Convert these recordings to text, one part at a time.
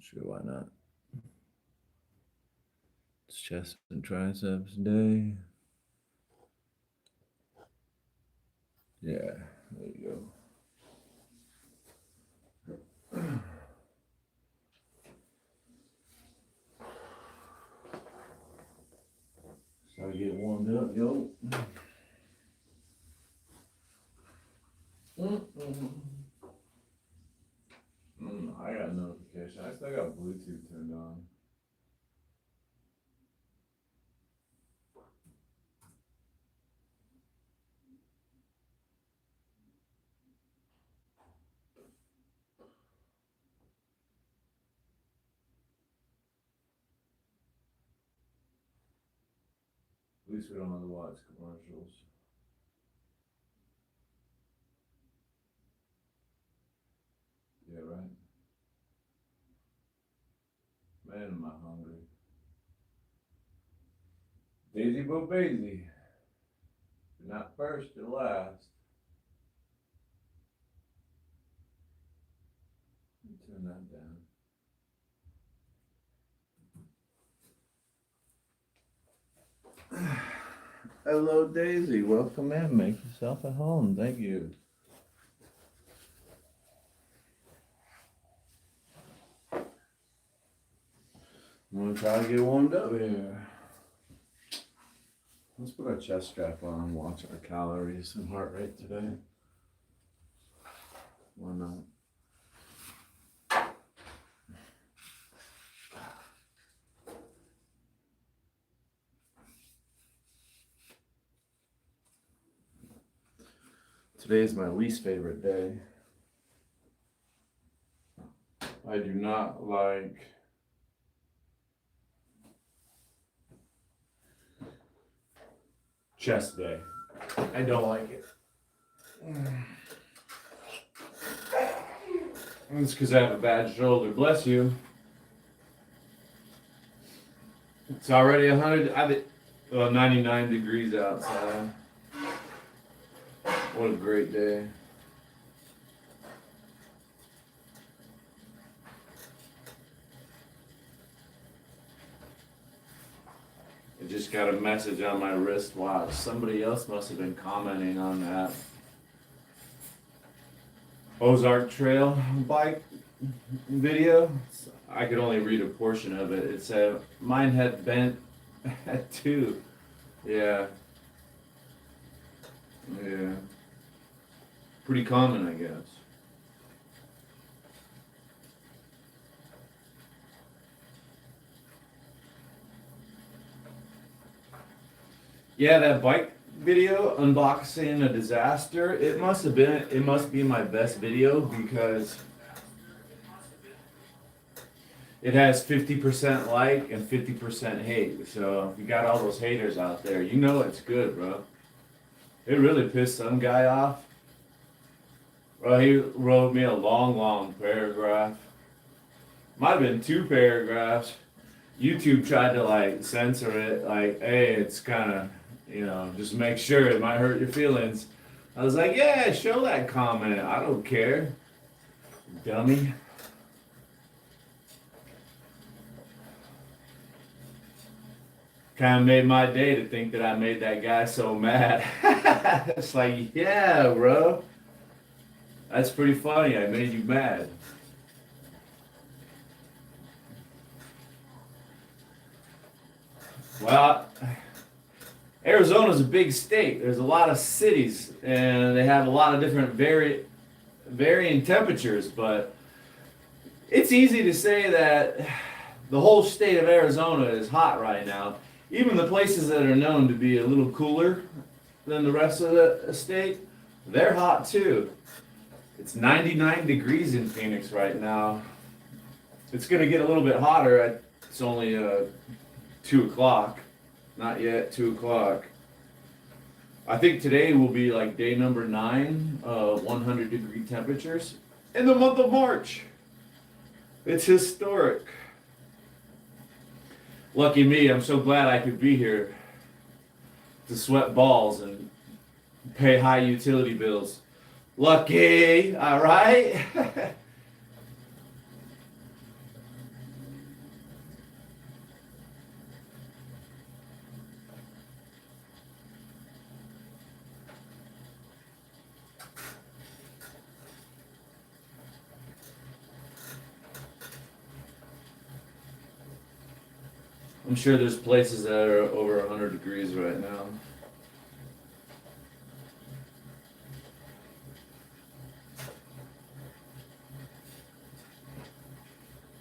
Sure, why not? It's chest and triceps day. Yeah, there you go. So I get warmed up, yo. I got a notification. I still got Bluetooth turned on. At least we don't have to watch commercials. Yeah, right? Man, am I hungry. Daisy bo bazy. Not first or last. Turn that down. Hello, Daisy. Welcome in. Make yourself at home. Thank you. I'm gonna try to get warmed up here. Let's put our chest strap on and watch our calories and heart rate today. Why not? Today is my least favorite day. I do not like chest day. I don't like it. It's because I have a bad shoulder. Bless you. It's already 99 degrees outside. What a great day. I just got a message on my wristwatch. Somebody else must have been commenting on that Ozark Trail bike video. I could only read a portion of it. It said, mine had bent at 2. Yeah. Yeah. Pretty common, I guess. Yeah, that bike video, unboxing a disaster, it must be my best video because it has 50% like and 50% hate. So if you got all those haters out there, you know it's good, bro. It really pissed some guy off. Well, he wrote me a long paragraph. Might have been 2 paragraphs. YouTube tried to like censor it, like, hey, it's kind of, just make sure it might hurt your feelings. I was like, yeah, show that comment. I don't care, dummy. Kind of made my day to think that I made that guy so mad. It's like, yeah, bro. That's pretty funny. I made you mad. Well, Arizona's a big state. There's a lot of cities, and they have a lot of different varying temperatures, but it's easy to say that the whole state of Arizona is hot right now. Even the places that are known to be a little cooler than the rest of the state, they're hot too. It's 99 degrees in Phoenix right now. It's going to get a little bit hotter. It's only 2 o'clock. Not yet, 2 o'clock. I think today will be like day number 9 of 100 degree temperatures in the month of March. It's historic. Lucky me, I'm so glad I could be here to sweat balls and pay high utility bills. Lucky, all right? I'm sure there's places that are over 100 degrees right now.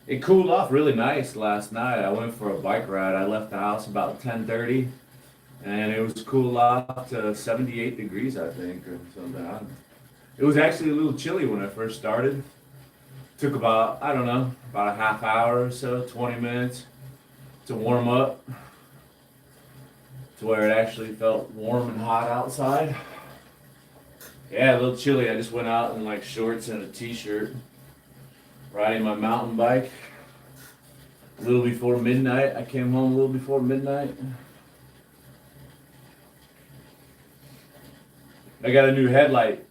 It cooled off really nice last night. I went for a bike ride. I left the house about 10:30, and it was cooled off to 78 degrees, I think, or something. It was actually a little chilly when I first started. Took about, I don't know, about a half hour or so, 20 minutes to warm up to where it actually felt warm and hot outside. Yeah, a little chilly. I just went out in like shorts and a t-shirt, riding my mountain bike. A little before midnight. I came home a little before midnight. I got a new headlight.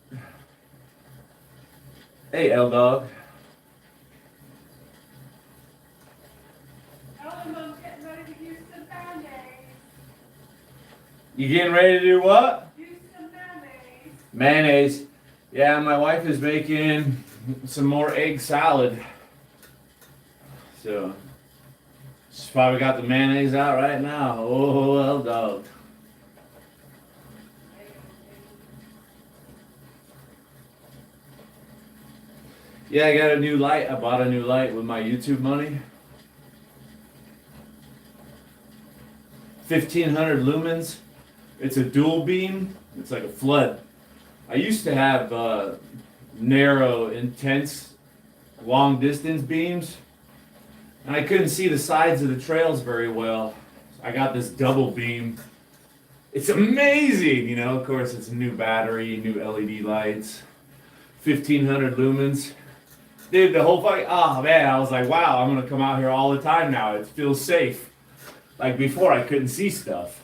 Hey, L Dog. I'm getting ready to do some mayonnaise. You getting ready to do what? Do some mayonnaise. Mayonnaise. Yeah, my wife is making some more egg salad. So, she's probably got the mayonnaise out right now. Oh, L Dog. Yeah, I got a new light. I bought a new light with my YouTube money. 1,500 lumens. It's a dual beam. It's like a flood. I used to have narrow, intense, long distance beams, and I couldn't see the sides of the trails very well. I got this double beam. It's amazing, you know. Of course, it's a new battery, new LED lights, 1,500 lumens. Dude, the whole fucking, oh man, I was like, wow, I'm gonna come out here all the time now. It feels safe. Like before, I couldn't see stuff.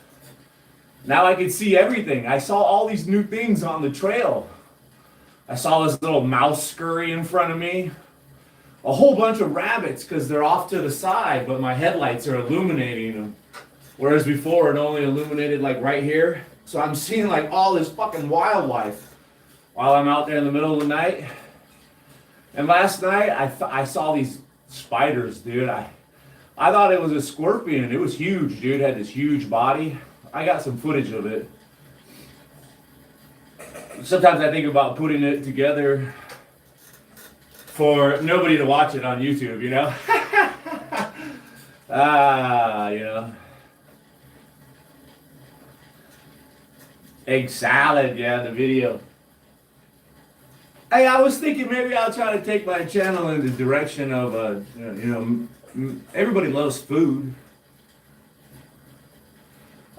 Now I can see everything. I saw all these new things on the trail. I saw this little mouse scurry in front of me. A whole bunch of rabbits because they're off to the side, but my headlights are illuminating them. Whereas before, it only illuminated like right here. So I'm seeing like all this fucking wildlife while I'm out there in the middle of the night. And last night, I saw these spiders, dude. I thought it was a scorpion. It was huge, dude. It had this huge body. I got some footage of it. Sometimes I think about putting it together for nobody to watch it on YouTube, you know? You know. Egg salad, yeah, the video. Hey, I was thinking maybe I'll try to take my channel in the direction of, everybody loves food.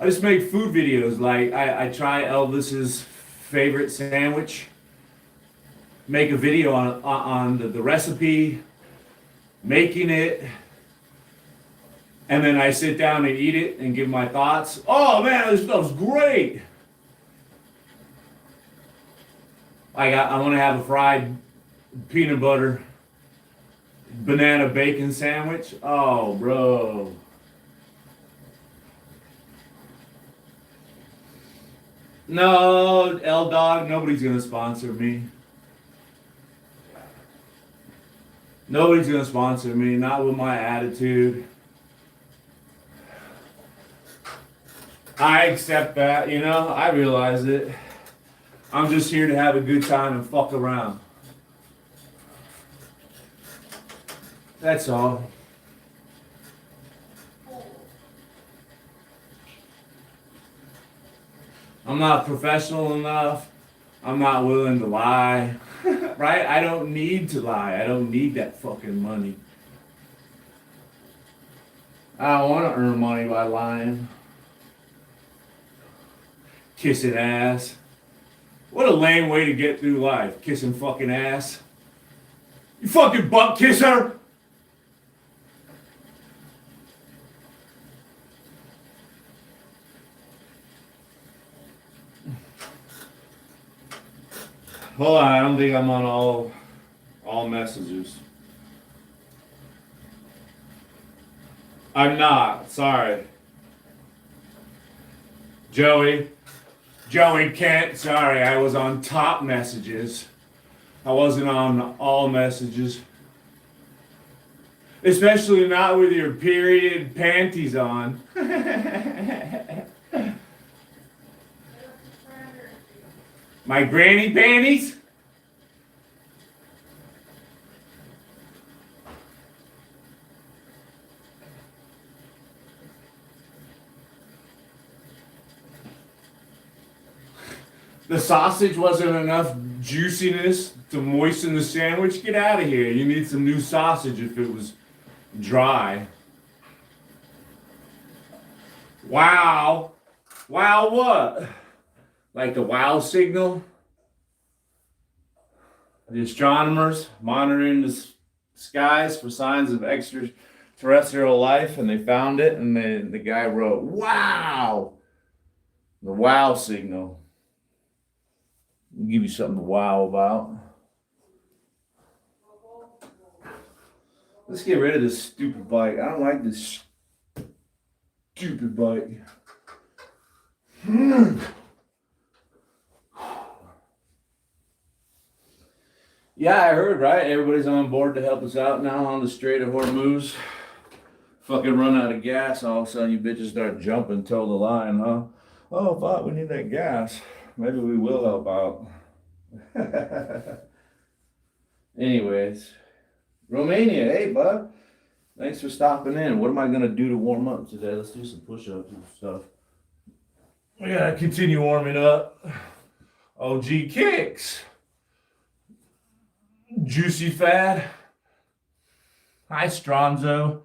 I just make food videos. Like I try Elvis's favorite sandwich, make a video on the recipe, making it, and then I sit down and eat it and give my thoughts. Oh man, this stuff's great. I want to have a fried peanut butter banana bacon sandwich. Oh, bro. No, L Dog, nobody's gonna sponsor me. Nobody's gonna sponsor me, not with my attitude. I accept that, you know, I realize it. I'm just here to have a good time and fuck around. That's all. I'm not professional enough. I'm not willing to lie. Right? I don't need to lie. I don't need that fucking money. I don't want to earn money by lying. Kissing ass. What a lame way to get through life. Kissing fucking ass. You fucking butt kisser! Hold on, I don't think I'm on all messages. I'm not, sorry. Joey Kent, sorry, I was on top messages. I wasn't on all messages. Especially not with your period panties on. My granny panties? The sausage wasn't enough juiciness to moisten the sandwich. Get out of here. You need some new sausage if it was dry. Wow. Wow what? Like the wow signal? The astronomers monitoring the skies for signs of extraterrestrial life, and they found it, and the guy wrote, wow! The wow signal. I'll give you something to wow about. Let's get rid of this stupid bike. I don't like this stupid bike. Yeah, I heard, right? Everybody's on board to help us out now on the Strait of Hormuz. Fucking run out of gas, all of a sudden you bitches start jumping, toe the line, huh? Oh, fuck, we need that gas. Maybe we will help out. Anyways, Romania, hey, bud. Thanks for stopping in. What am I going to do to warm up today? Let's do some push-ups and stuff. We got to continue warming up. OG kicks. Juicy fat. Hi, Stronzo.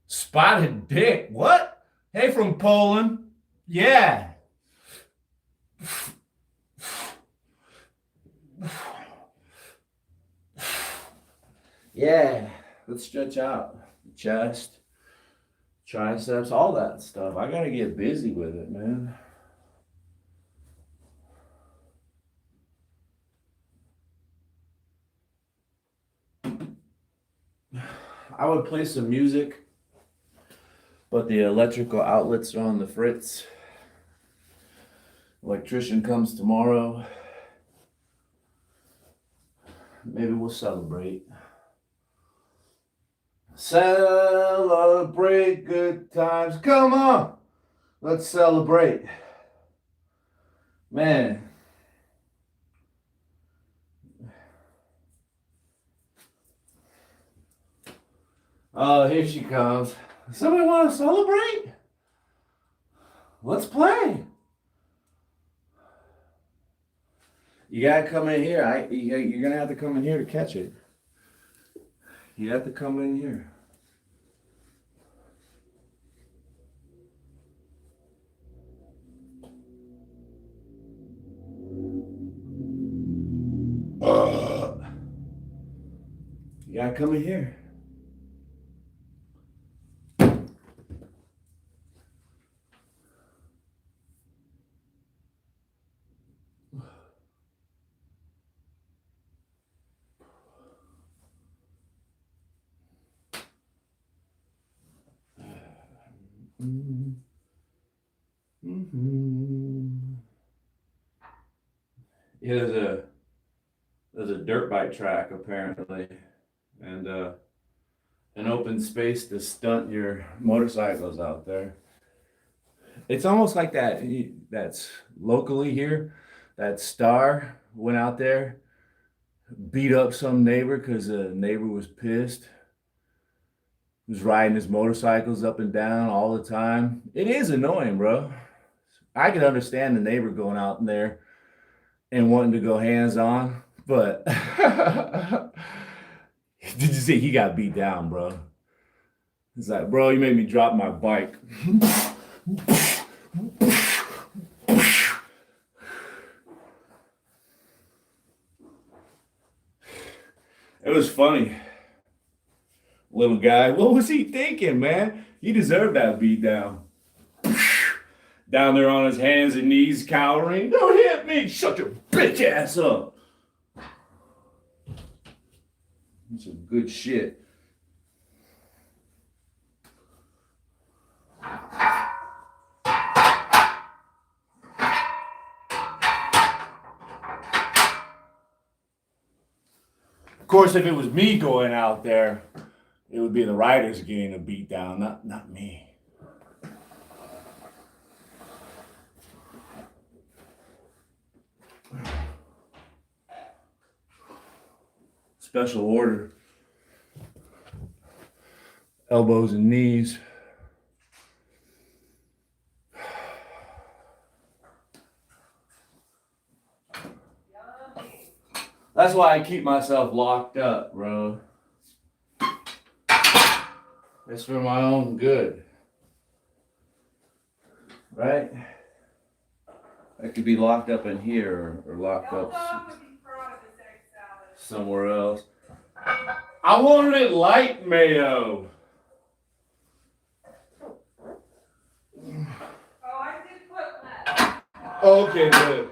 Spotted dick. What? Hey, from Poland. Yeah. Yeah. Let's stretch out the chest, triceps, all that stuff. I gotta get busy with it, man. I would play some music, but the electrical outlets are on the fritz. Electrician comes tomorrow. Maybe we'll celebrate. Celebrate good times. Come on. Let's celebrate. Man. Oh, here she comes. Somebody want to celebrate? Let's play. You gotta come in here. You're gonna have to come in here to catch it. You have to come in here. You gotta come in here. Yeah, there's a dirt bike track apparently, and an open space to stunt your motorcycles out there. It's almost like that's locally here. That Star went out there, beat up some neighbor because the neighbor was pissed. He was riding his motorcycles up and down all the time. It is annoying, bro. I can understand the neighbor going out in there and wanting to go hands on, but did you see he got beat down, bro? It's like, bro, you made me drop my bike. It was funny. Little guy, what was he thinking, man? He deserved that beat down. Down there on his hands and knees, cowering. Don't hit me, shut your bitch ass up. Some good shit. course, if it was me going out there, it would be the riders getting a beat down, not me. Special order. Elbows and knees. That's why I keep myself locked up, bro. It's for my own good. Right? I could be locked up in here or locked up somewhere else. I wanted it light mayo. Oh, I did put less. Okay, good.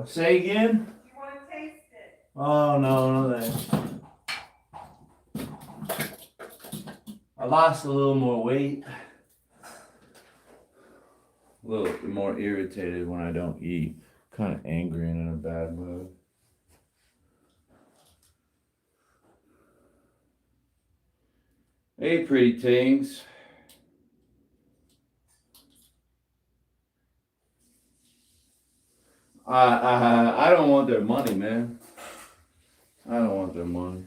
Say again? You want to taste it? Oh, no thanks. I lost a little more weight. A little more irritated when I don't eat. Kind of angry and in a bad mood. Hey, pretty things. I don't want their money, man. I don't want their money.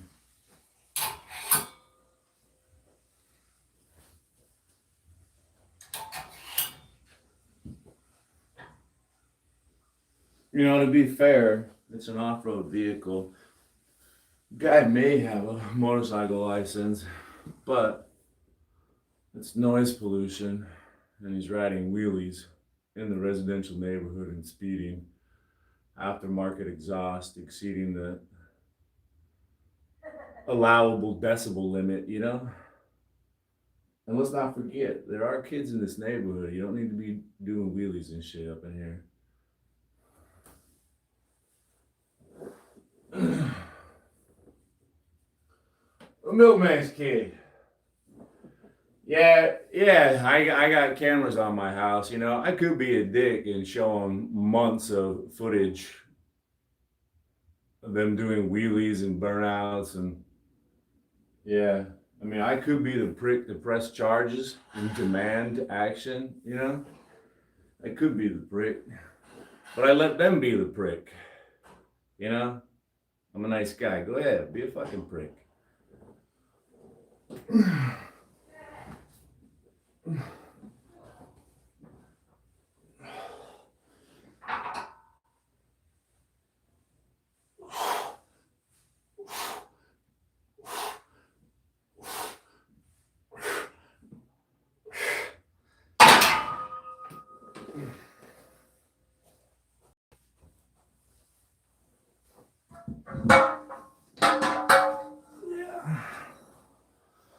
You know, to be fair, it's an off-road vehicle. Guy may have a motorcycle license, but it's noise pollution, and he's riding wheelies in the residential neighborhood and speeding. Aftermarket exhaust exceeding the allowable decibel limit, you know? And let's not forget, there are kids in this neighborhood. You don't need to be doing wheelies and shit up in here. A milkman's kid. Yeah, I got cameras on my house, you know. I could be a dick and show them months of footage of them doing wheelies and burnouts and yeah. I mean, I could be the prick to press charges and demand action, you know. I could be the prick, but I let them be the prick, you know. I'm a nice guy. Go ahead, be a fucking prick.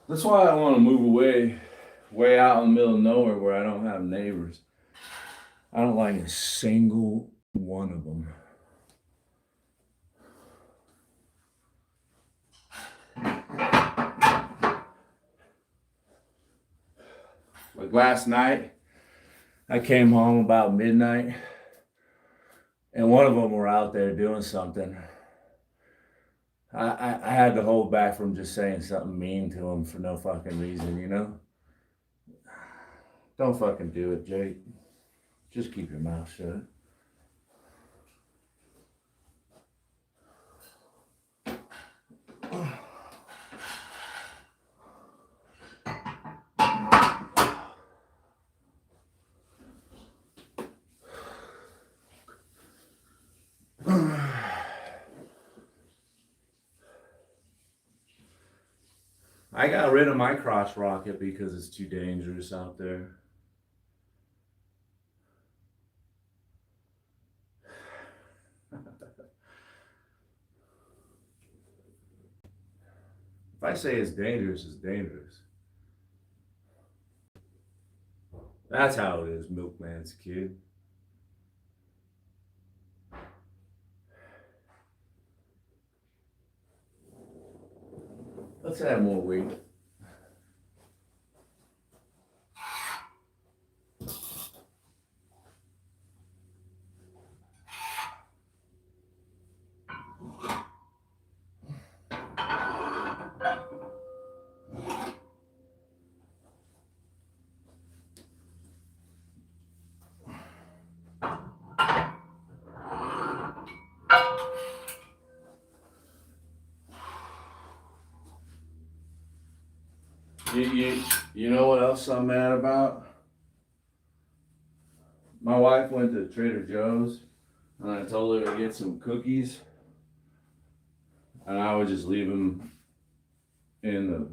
That's why I want to move away, way out in the middle of nowhere where I don't have neighbors. I don't like a single one of them. Like last night, I came home about midnight, and one of them were out there doing something. I had to hold back from just saying something mean to him for no fucking reason, you know? Don't fucking do it, Jake. Just keep your mouth shut. I got rid of my crotch rocket because it's too dangerous out there. If I say it's dangerous, it's dangerous. That's how it is, milkman's kid. Let's add more weight. You know what else I'm mad about? My wife went to Trader Joe's and I told her to get some cookies, and I would just leave them in the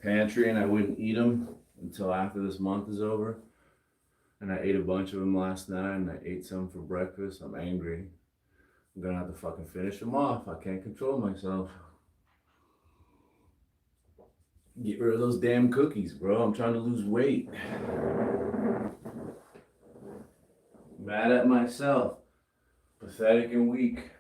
pantry and I wouldn't eat them until after this month is over. And I ate a bunch of them last night and I ate some for breakfast. I'm angry. I'm gonna have to fucking finish them off. I can't control myself. Get rid of those damn cookies, bro. I'm trying to lose weight. Mad at myself. Pathetic and weak.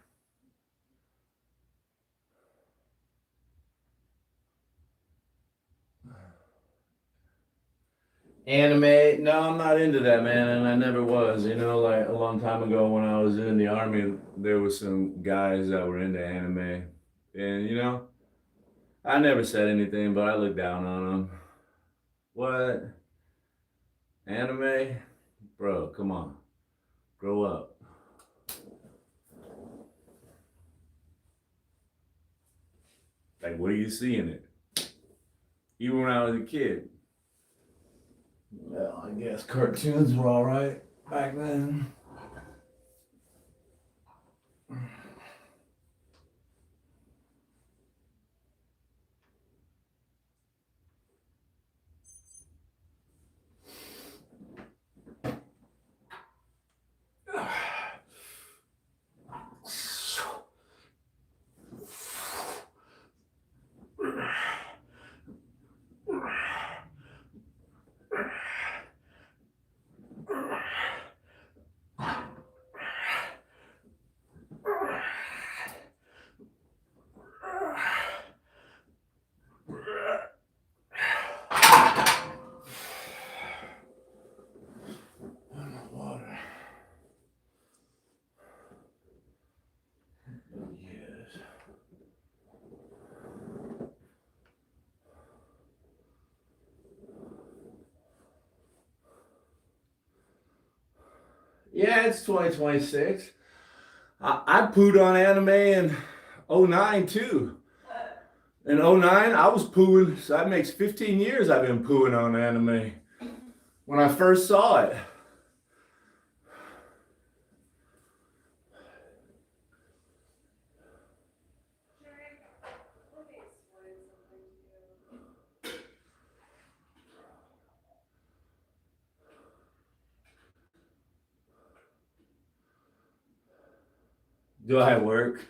Anime? No, I'm not into that, man, and I never was. You know, like a long time ago when I was in the army, there was some guys that were into anime. And, you know, I never said anything, but I looked down on them. What? Anime? Bro, come on. Grow up. Like, what do you see in it? Even when I was a kid. Well, I guess cartoons were alright back then. Yeah, it's 2026. I pooed on anime in '09 too. In '09, I was pooing, so that makes 15 years I've been pooing on anime. When I first saw it. Do I work?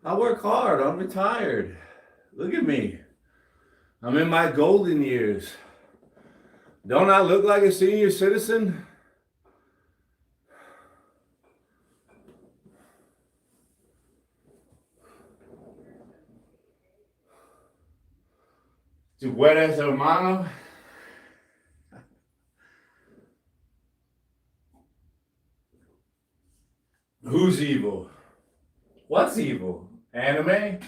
I work hard. I'm retired. Look at me. I'm in my golden years. Don't I look like a senior citizen? Tu eres hermano? Who's evil? What's evil? Anime?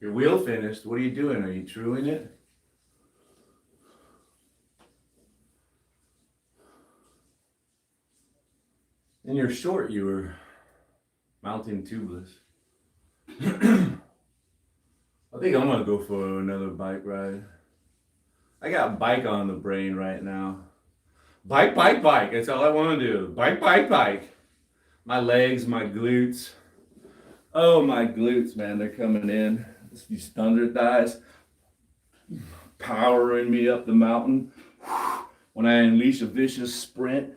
Your wheel finished. What are you doing? Are you truing it? In your short, you were mounting tubeless. I think I'm gonna go for another bike ride. I got bike on the brain right now. Bike, bike, bike. That's all I want to do. Bike, bike, bike. My legs, my glutes. Oh, my glutes, man. They're coming in. These thunder thighs powering me up the mountain. When I unleash a vicious sprint.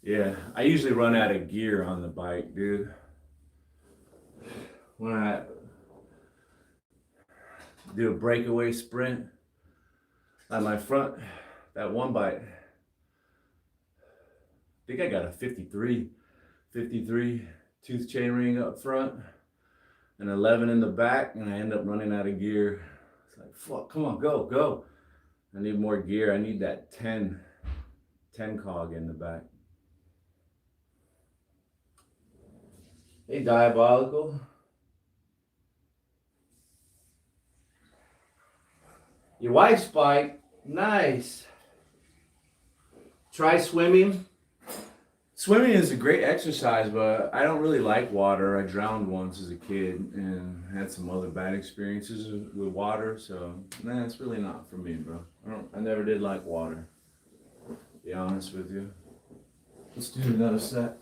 Yeah, I usually run out of gear on the bike, dude. When I do a breakaway sprint on my front, that one bike, I think I got a 53 tooth chain ring up front and 11 in the back, and I end up running out of gear. It's like, fuck, come on, go. I need more gear. I need that 10 cog in the back. Hey, Diabolical. Your wife's bike, nice. Try swimming. Swimming is a great exercise, but I don't really like water. I drowned once as a kid and had some other bad experiences with water, so nah, it's really not for me, bro. I never did like water, to be honest with you. Let's do another set.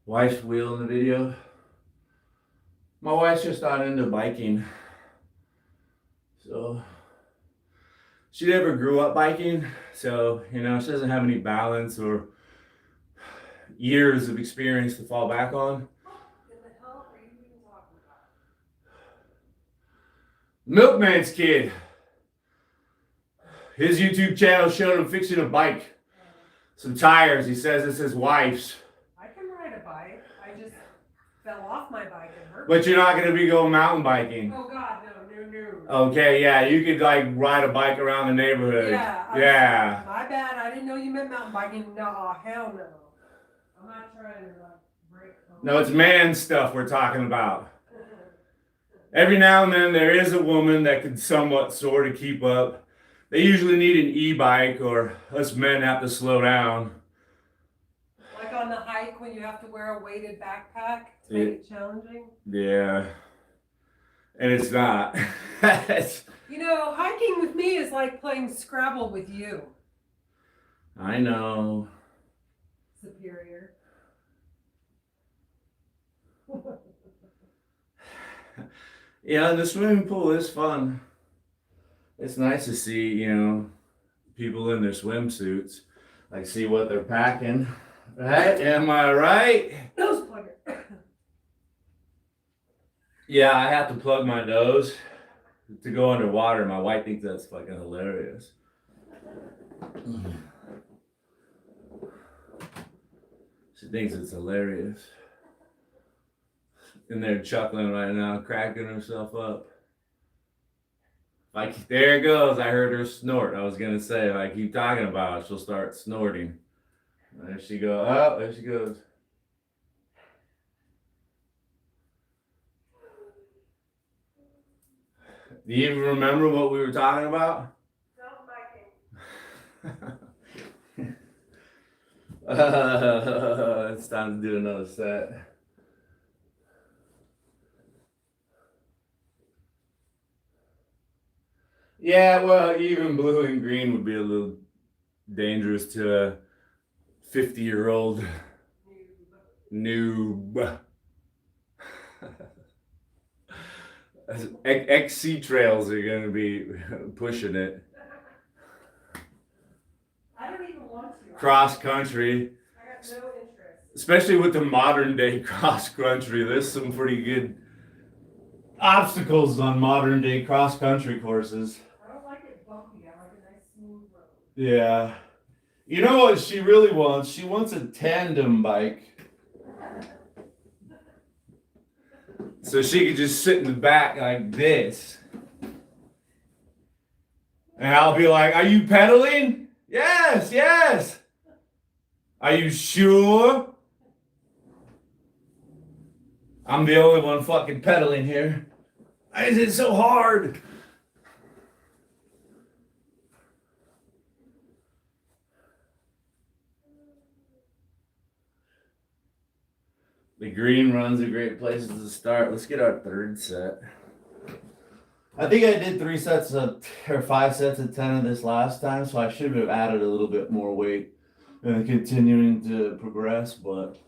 Wife's wheel in the video. My wife's just not into biking. So she never grew up biking. So, she doesn't have any balance or years of experience to fall back on. What the hell are you even talking about? Milkman's kid. His YouTube channel showed him fixing a bike. Some tires. He says it's his wife's. I can ride a bike. I just fell off my bike and hurt. But you're not going to be going mountain biking. Oh God, no. Okay, yeah, you could ride a bike around the neighborhood. Yeah. My bad. I didn't know you meant mountain biking. No, hell no. I'm not trying to break. No, it's man stuff we're talking about. Every now and then there is a woman that can somewhat sort of keep up. They usually need an e-bike, or us men have to slow down. Like on the hike when you have to wear a weighted backpack to make it challenging. Yeah. And it's not. Hiking with me is like playing Scrabble with you. I know. Superior. Yeah, the swimming pool is fun. It's nice to see, people in their swimsuits. See what they're packing. Right? Am I right? Nose plugger. Yeah, I have to plug my nose to go underwater. My wife thinks that's fucking hilarious. She thinks it's hilarious. In there chuckling right now, cracking herself up. There it goes. I heard her snort. I was gonna say, if I keep talking about it, she'll start snorting. There she goes. Oh, there she goes. Do you even remember what we were talking about? It's time to do another set. Yeah, well, even blue and green would be a little dangerous to a 50-year-old noob. XC trails are going to be pushing it. I don't even want to. Cross country. I got no interest. Especially with the modern day cross country. There's some pretty good obstacles on modern day cross country courses. I don't like it bumpy. I like a nice smooth road. Yeah. You know what she really wants? She wants a tandem bike. So she could just sit in the back like this. And I'll be like, are you pedaling? Yes, yes. Are you sure? I'm the only one fucking pedaling here. Why is it so hard? The green run's a great place to start. Let's get our third set. I think I did 5 sets of 10 of this last time, so I should have added a little bit more weight and continuing to progress, but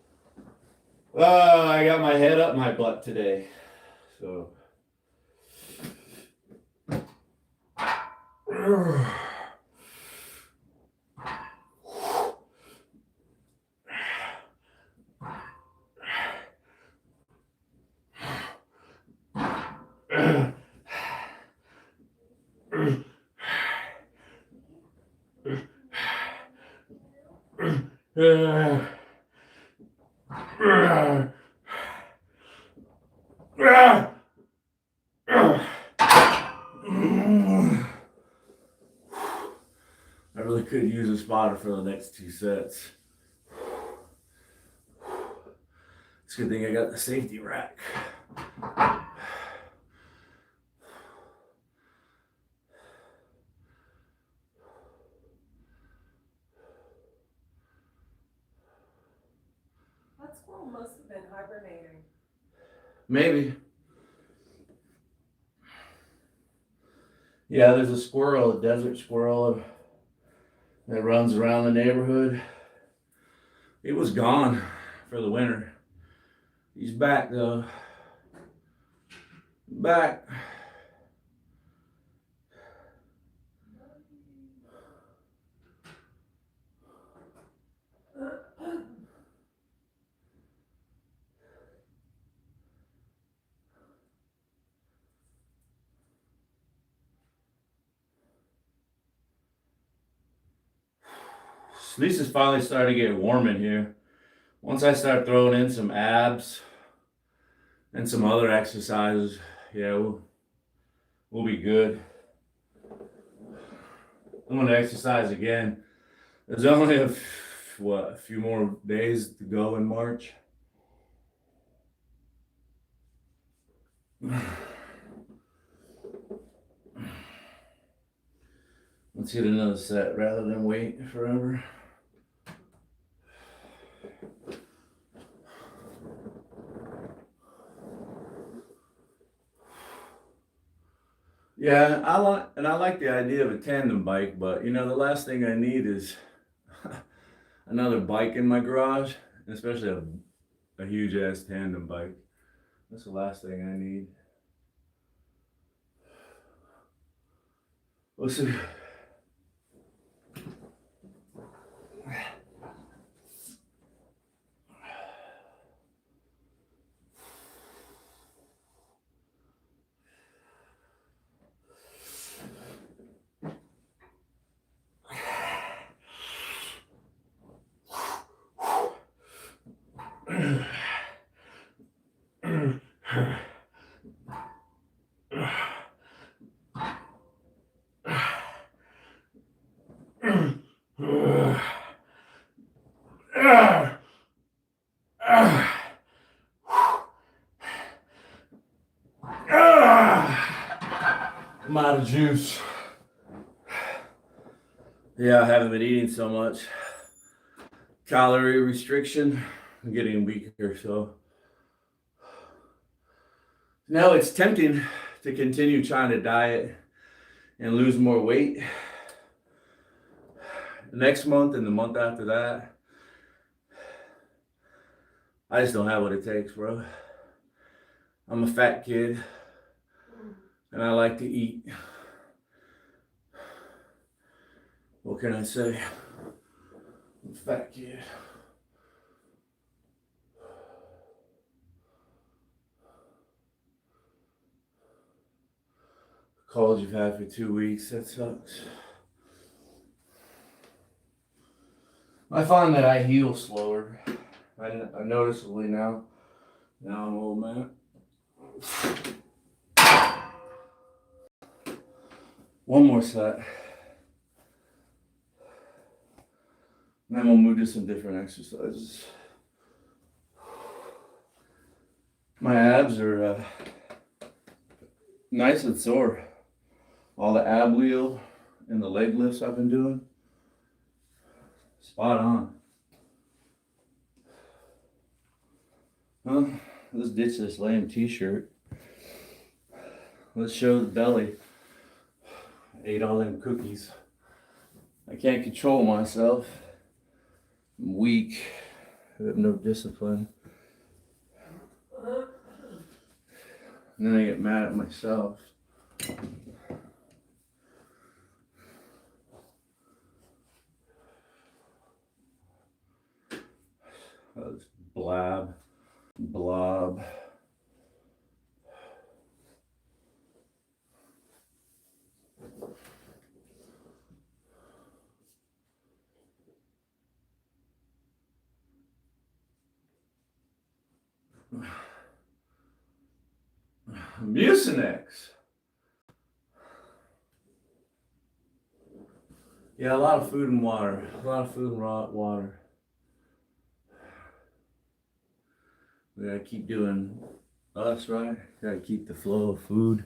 I got my head up my butt today. So I really could use a spotter for the next 2 sets. It's a good thing I got the safety rack. That squirrel must have been hibernating. Maybe. Yeah, there's a squirrel, a desert squirrel that runs around the neighborhood. He was gone for the winter. He's back though. Back. At least it's finally starting to get warm in here. Once I start throwing in some abs and some other exercises, yeah, we'll be good. I'm gonna exercise again. There's only a few more days to go in March. Let's get another set rather than wait forever. Yeah, I like the idea of a tandem bike, but you know, the last thing I need is another bike in my garage, especially a huge ass tandem bike. That's the last thing I need. Let's see. I'm out of juice. Yeah, I haven't been eating so much. Calorie restriction. I'm getting weaker, so now it's tempting to continue trying to diet and lose more weight. Next month and the month after that, I just don't have what it takes, bro. I'm a fat kid and I like to eat. What can I say? I'm a fat kid. Cold you've had for 2 weeks, that sucks. I find that I heal slower. I noticeably now. Now I'm an old man. One more set. And then we'll move to some different exercises. My abs are nice and sore. All the ab wheel and the leg lifts I've been doing, spot on. Well, let's ditch this lame t-shirt. Let's show the belly. I ate all them cookies. I can't control myself. I'm weak. I have no discipline. And then I get mad at myself. Blab, blob. Mucinex. Yeah, a lot of food and water. A lot of food and raw water. We gotta keep doing us, right? Gotta keep the flow of food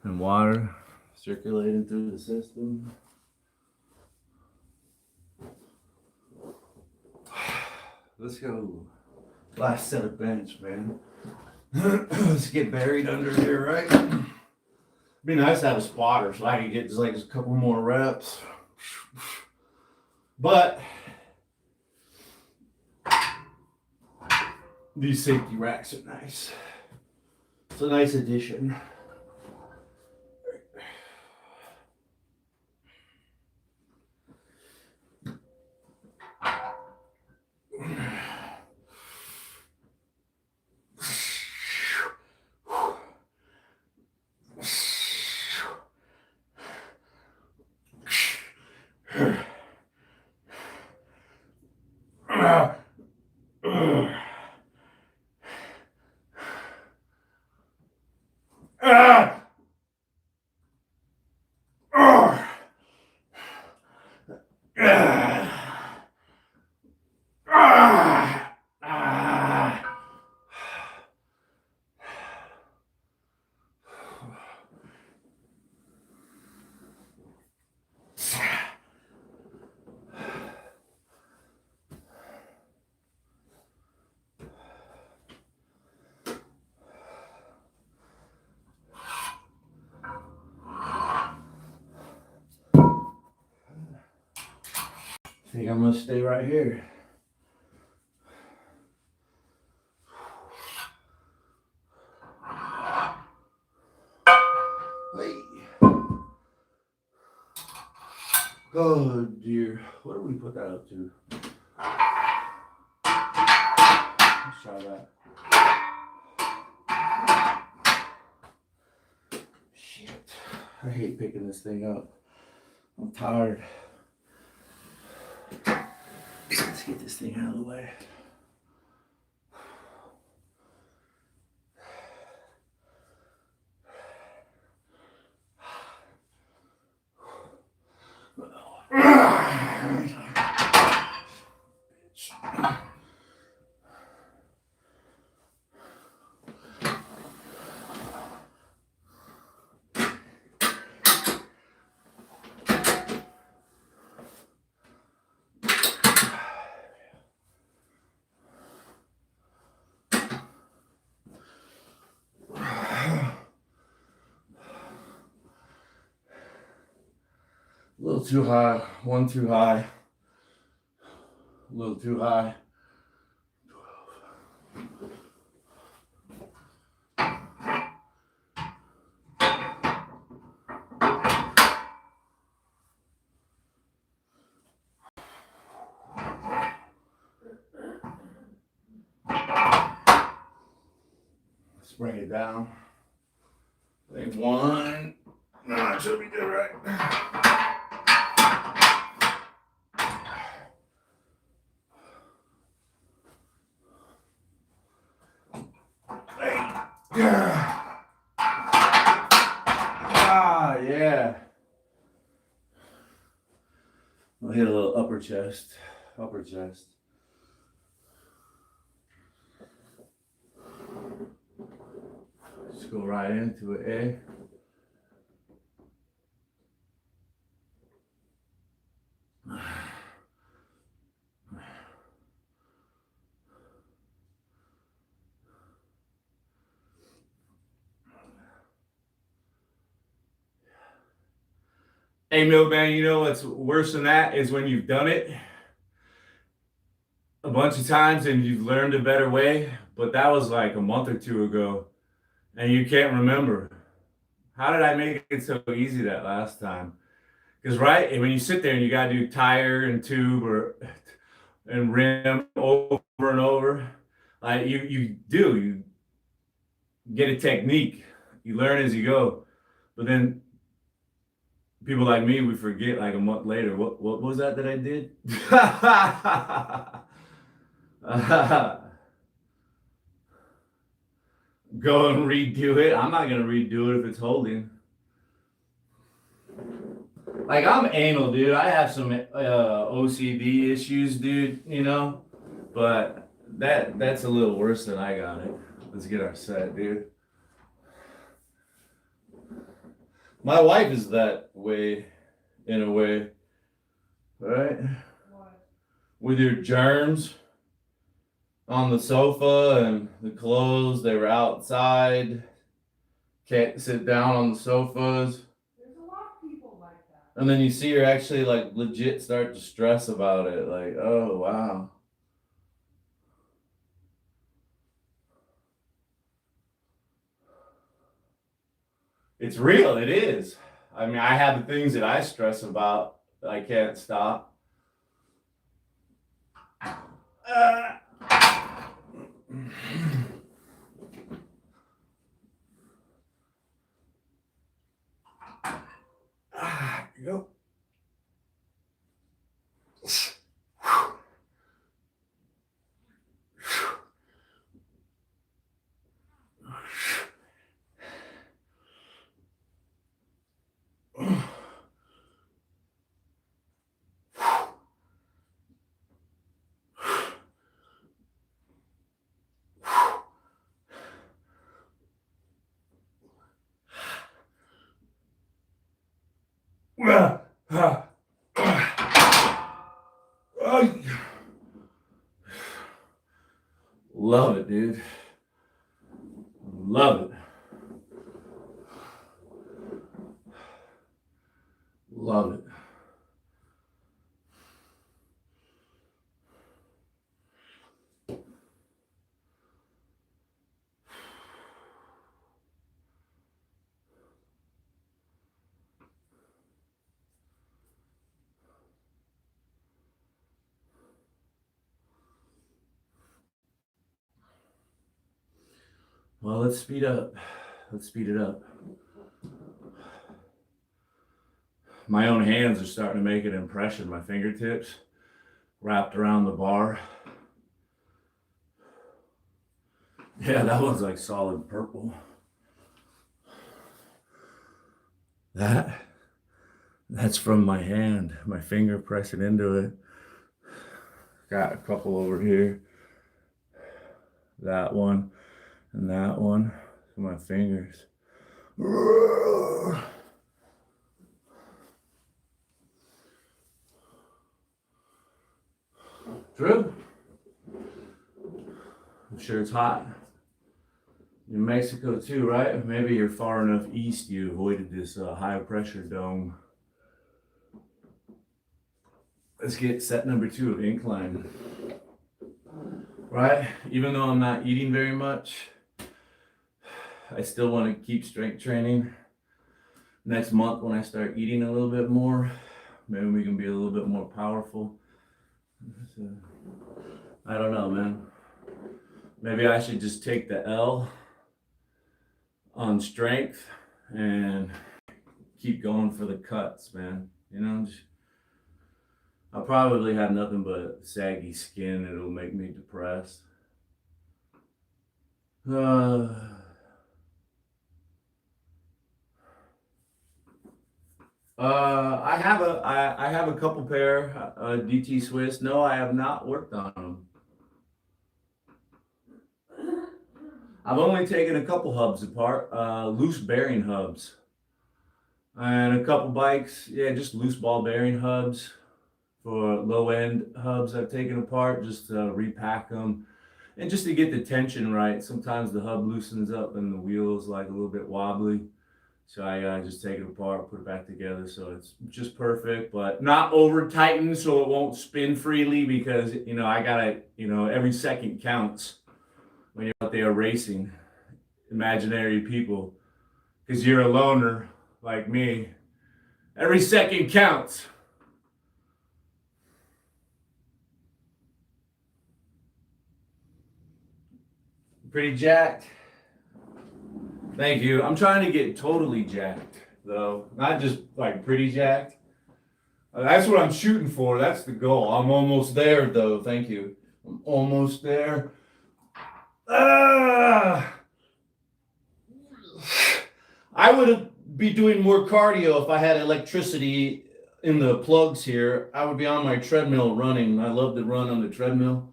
and water circulating through the system. Let's go. Last set of bench, man. Let's get buried under here, right? Be nice to have a spotter so I can get just like a couple more reps. But these safety racks are nice. It's a nice addition. I think I'm gonna stay right here. Hey. Oh dear. What do we put that up to? Let's try that. Shit. I hate picking this thing up. I'm tired. Let's get this thing out of the way. A little too high, one too high, a little too high. Let's bring it down. I think one. No, that should be good, right? Ah, yeah. I'll hit a little upper chest. upper chest. Just go right into it, eh? Hey, Milkman, you know what's worse than that is when you've done it a bunch of times and you've learned a better way, but that was like a month or two ago, and you can't remember. How did I make it so easy that last time? Because right, when you sit there and you gotta do tire and tube or and rim over and over, like you get a technique, you learn as you go, but then people like me, we forget like a month later. What was that I did? Go and redo it. I'm not gonna redo it if it's holding. Like I'm anal, dude. I have some OCD issues, dude. You know, but that's a little worse than I got it. Let's get our set, dude. My wife is that way, in a way, right? What? With your germs on the sofa and the clothes, they were outside. Can't sit down on the sofas. There's a lot of people like that. And then you see her actually like legit start to stress about it. Like, oh, wow. It's real. It is. I mean, I have the things that I stress about that I can't stop. Here you go. Love it, dude. Love it. Love it. Well, let's speed up. Let's speed it up. My own hands are starting to make an impression. My fingertips wrapped around the bar. Yeah, that one's like solid purple. That's from my hand, my finger pressing into it. Got a couple over here. That one and that one. My fingers. True. I'm sure it's hot. In Mexico too, right? Maybe you're far enough east you avoided this high pressure dome. Let's get set number 2 of incline. Right? Even though I'm not eating very much, I still want to keep strength training. Next month when I start eating a little bit more, maybe we can be a little bit more powerful. So, I don't know, man. Maybe I should just take the L on strength and keep going for the cuts, man. You know, I'll probably have nothing but saggy skin. It'll make me depressed. I have a couple pair DT Swiss. No, I have not worked on them. I've only taken a couple hubs apart, loose bearing hubs, and a couple bikes. Yeah, just loose ball bearing hubs for low end hubs. I've taken apart just to repack them and just to get the tension right. Sometimes the hub loosens up and the wheel's like a little bit wobbly. So I just take it apart, put it back together so it's just perfect, but not over tightened so it won't spin freely because, you know, I gotta, you know, every second counts when you're out there racing imaginary people because you're a loner like me. Every second counts. Pretty jacked. Thank you. I'm trying to get totally jacked, though. Not just like pretty jacked. That's what I'm shooting for. That's the goal. I'm almost there, though. Thank you. I'm almost there. Ah! I would be doing more cardio if I had electricity in the plugs here. I would be on my treadmill running. I love to run on the treadmill.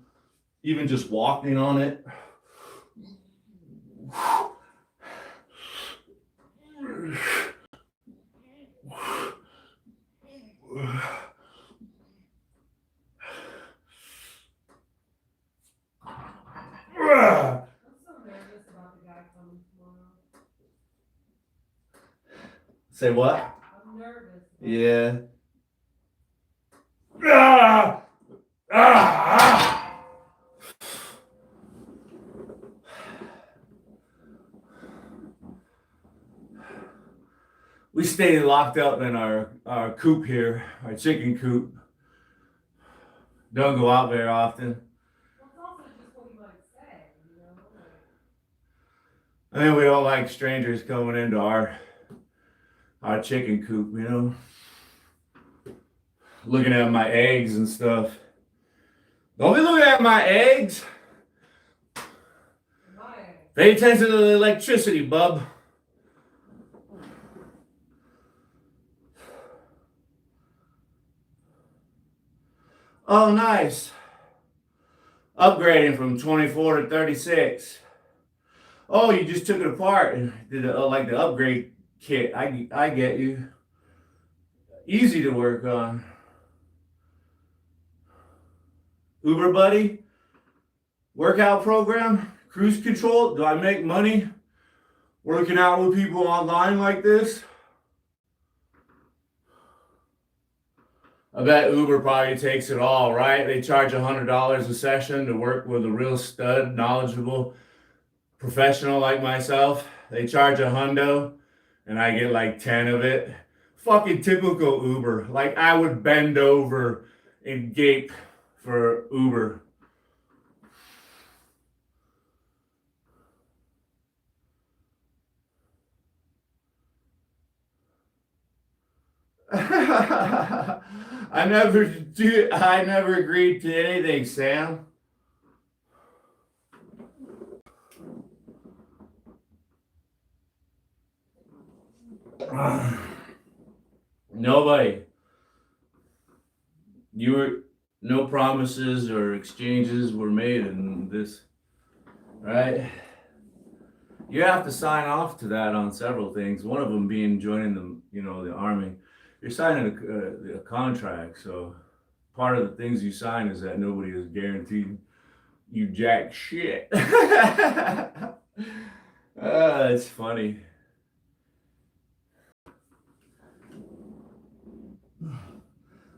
Even just walking on it. Say what? I'm nervous. Yeah. Ah! Ah! We stay locked up in our coop here, our chicken coop. Don't go out very often. Well, it's also just what you might say, you know? I think we don't like strangers coming into our chicken coop, you know? Looking at my eggs and stuff. Don't be looking at my eggs. Pay attention to the electricity, bub. Oh, nice. Upgrading from 24 to 36. Oh, you just took it apart and did like the upgrade kit. I get you. Easy to work on. Uber Buddy? Workout program? Cruise control? Do I make money working out with people online like this? I bet Uber probably takes it all, right? They charge $100 a session to work with a real stud, knowledgeable professional like myself. They charge $100 and I get like 10 of it. Fucking typical Uber. Like I would bend over and gape for Uber. I never agreed to anything, Sam. Nobody. No promises or exchanges were made in this, right? You have to sign off to that on several things. One of them being joining the army. You're signing a contract, so part of the things you sign is that nobody is guaranteed you jack shit. It's funny.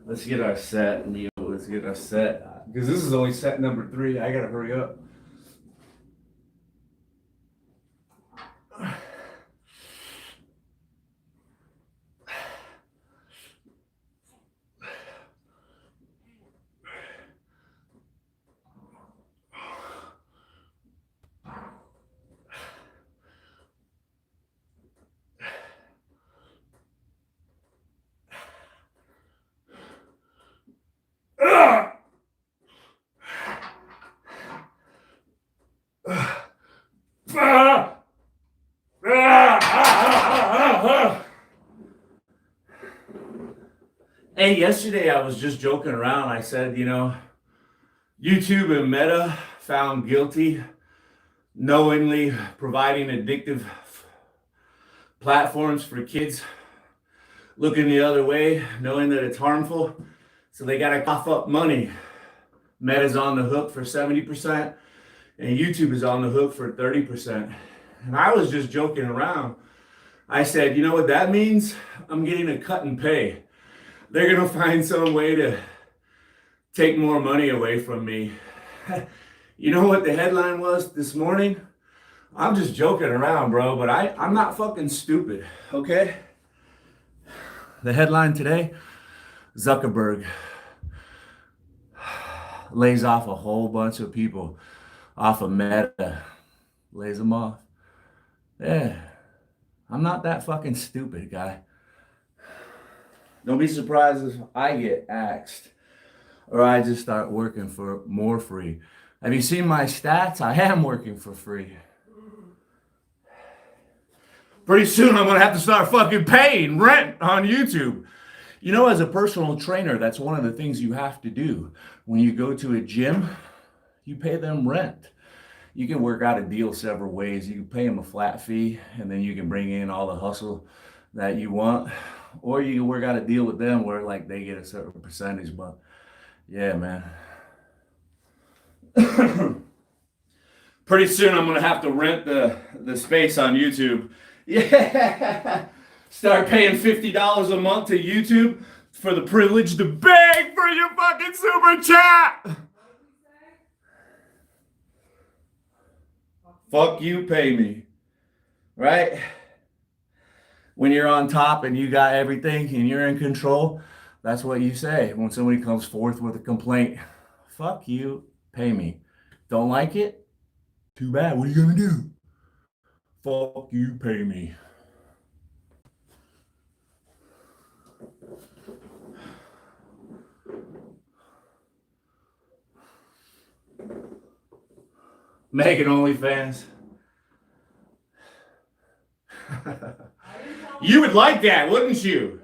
Let's get our set, Neil. Let's get our set. Because this is only set number 3. I gotta hurry up. Hey, yesterday I was just joking around. I said, you know, YouTube and Meta found guilty knowingly providing addictive platforms for kids looking the other way, knowing that it's harmful. So they got to cough up money. Meta's on the hook for 70%, and YouTube is on the hook for 30%. And I was just joking around. I said, you know what that means? I'm getting a cut in pay. They're going to find some way to take more money away from me. You know what the headline was this morning? I'm just joking around, bro, but I'm not fucking stupid, okay? The headline today, Zuckerberg lays off a whole bunch of people off of Meta. Lays them off. Yeah, I'm not that fucking stupid, guy. Don't be surprised if I get axed or I just start working for more free. Have you seen my stats? I am working for free. Pretty soon I'm gonna have to start fucking paying rent on YouTube. You know, as a personal trainer, that's one of the things you have to do. When you go to a gym, you pay them rent. You can work out a deal several ways. You can pay them a flat fee, and then you can bring in all the hustle that you want. Or you can work out a deal with them where like they get a certain percentage. But yeah, man. Pretty soon I'm gonna have to rent the space on YouTube. Yeah. Start paying $50 a month to YouTube for the privilege to beg for your fucking super chat. Fuck you, pay me. Right? When you're on top and you got everything and you're in control, that's what you say when somebody comes forth with a complaint. Fuck you, pay me. Don't like it? Too bad. What are you gonna do? Fuck you, pay me. Making OnlyFans. You would like that, wouldn't you?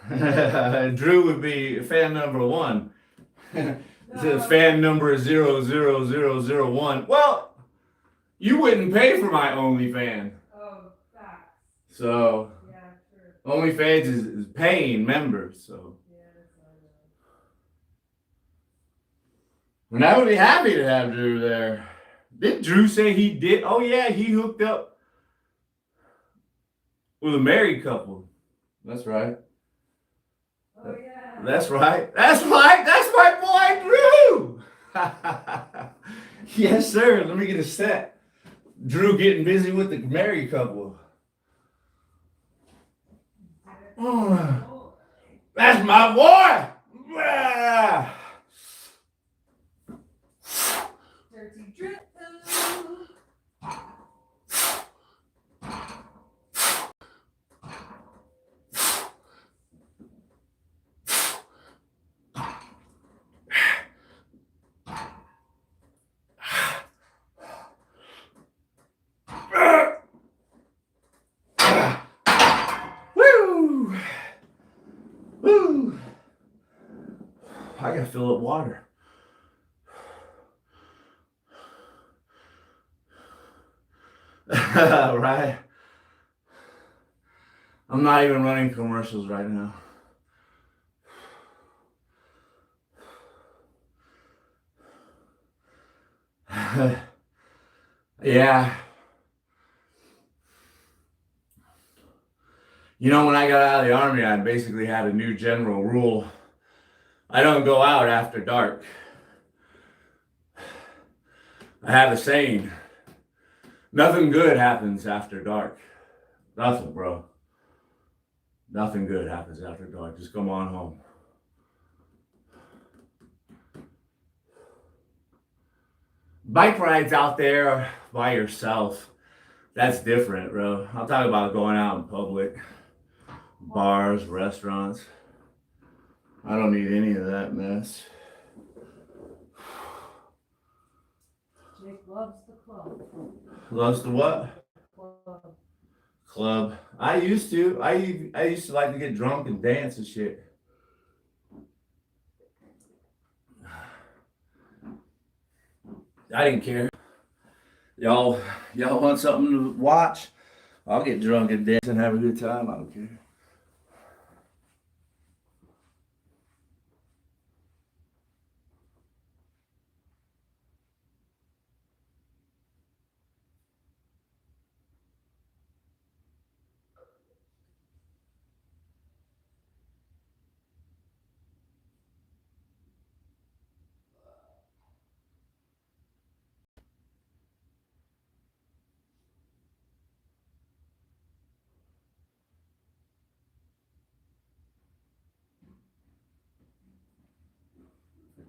Yeah. Drew would be fan number 1. Fan number 00001. Well, you wouldn't pay for my OnlyFans. Oh, facts. So, Yeah, sure. OnlyFans is paying members. So, and I would be happy to have Drew there. Did Drew say he did? Oh yeah, he hooked up with a married couple. That's right. Oh yeah. That's right. That's right. That's my boy Drew. Yes, sir. Let me get a set. Drew getting busy with the married couple. Oh, that's my boy. Yeah. Dirty drip. Woo! Woo! I gotta fill up water. Right? I'm not even running commercials right now. Yeah. You know, when I got out of the Army, I basically had a new general rule. I don't go out after dark. I have a saying. Nothing good happens after dark. Nothing, bro. Nothing good happens after dark. Just come on home. Bike rides out there by yourself, that's different, bro. I'm talking about going out in public. Bars, restaurants. I don't need any of that mess. Jake loves the club. Loves the what? Club. Club. I used to like to get drunk and dance and shit. I didn't care. Y'all want something to watch? I'll get drunk and dance and have a good time. I don't care.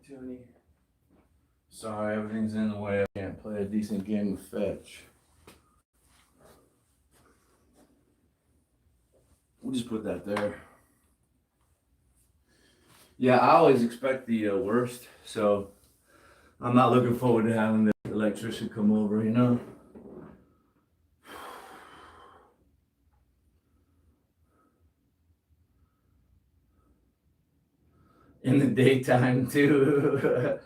Tony. Sorry, everything's in the way. I can't play a decent game of fetch. We'll just put that there. Yeah, I always expect the worst, so I'm not looking forward to having the electrician come over, you know? In the daytime, too.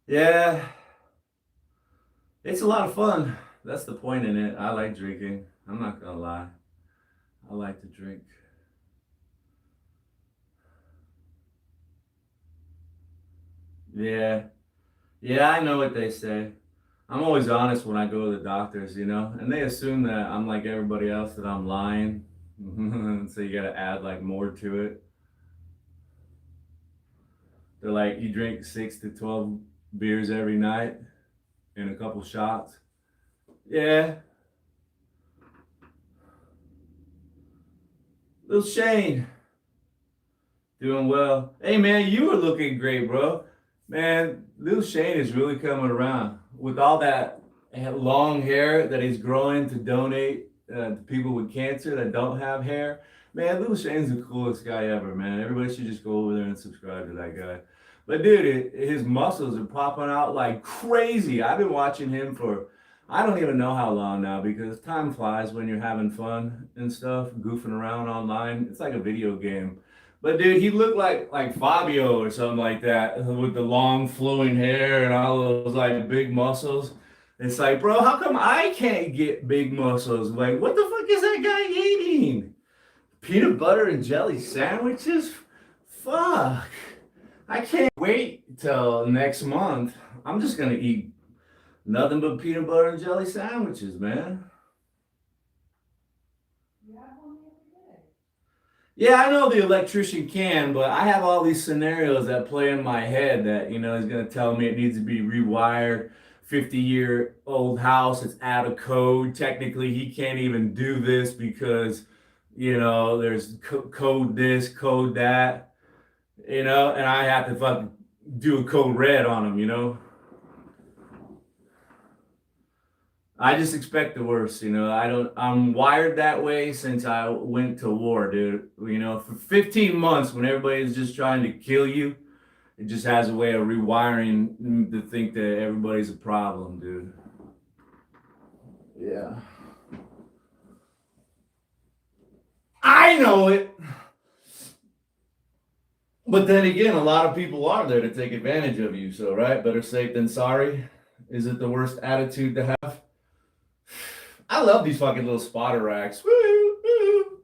Yeah, it's a lot of fun. That's the point in it. I like drinking. I'm not gonna lie. I like to drink. Yeah. Yeah, I know what they say. I'm always honest when I go to the doctors, you know? And they assume that I'm like everybody else, that I'm lying. So you gotta add like more to it. They're like, you drink 6 to 12 beers every night and a couple shots. Yeah. Little Shane. Doing well. Hey man, you were looking great, bro. Man, little Shane is really coming around with all that long hair that he's growing to donate to people with cancer that don't have hair. Man, little Shane's the coolest guy ever, man. Everybody should just go over there and subscribe to that guy. But dude, his muscles are popping out like crazy. I've been watching him for I don't even know how long now because time flies when you're having fun and stuff, goofing around online. It's like a video game. But dude, he looked like Fabio or something like that with the long flowing hair and all those like big muscles. It's like, bro, how come I can't get big muscles? Like, what the fuck is that guy eating? Peanut butter and jelly sandwiches? Fuck. I can't wait till next month. I'm just gonna eat nothing but peanut butter and jelly sandwiches, man. Yeah, I know the electrician can, but I have all these scenarios that play in my head that, you know, he's going to tell me it needs to be rewired. 50-year-old house, it's out of code. Technically, he can't even do this because, you know, there's code this, code that, you know, and I have to fucking do a code red on him, you know. I just expect the worst, you know. I'm wired that way since I went to war, dude. You know, for 15 months when everybody's just trying to kill you, it just has a way of rewiring to think that everybody's a problem, dude. Yeah. I know it. But then again, a lot of people are there to take advantage of you, so right? Better safe than sorry. Is it the worst attitude to have? I love these fucking little spotter racks. Woo, woo.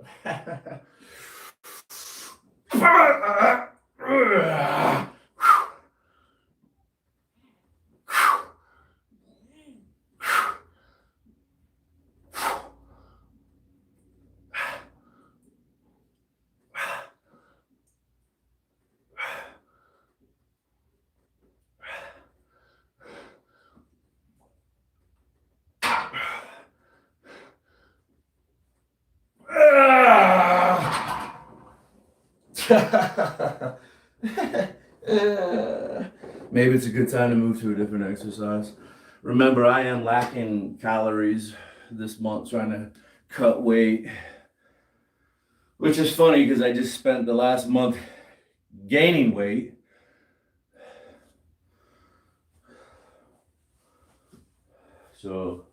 Maybe it's a good time to move to a different exercise. Remember, I am lacking calories this month trying to cut weight, which is funny because I just spent the last month gaining weight. So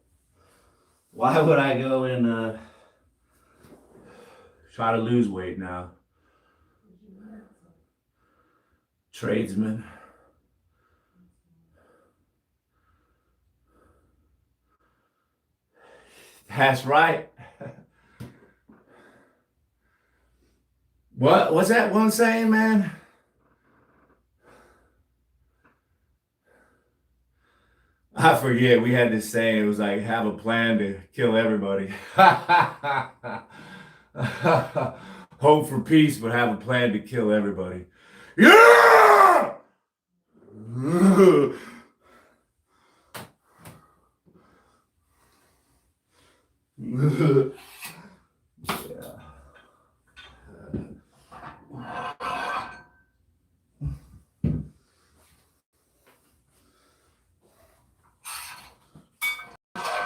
why would I go and try to lose weight now? tradesman. That's right. What's that one saying, man? I forget. We had this saying. It was like, have a plan to kill everybody. Hope for peace, but have a plan to kill everybody. Yeah! Yeah.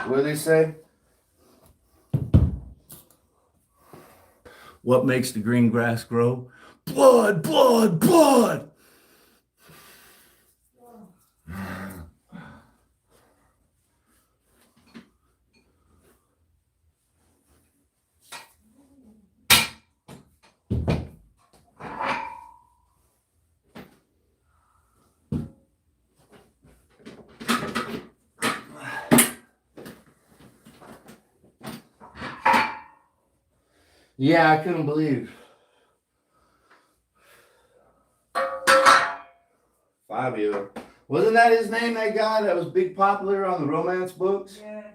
What do they say? What makes the green grass grow? Blood, blood, blood. Yeah, I couldn't believe. Fabio. Wasn't that his name, that guy that was big popular on the romance books? Yes.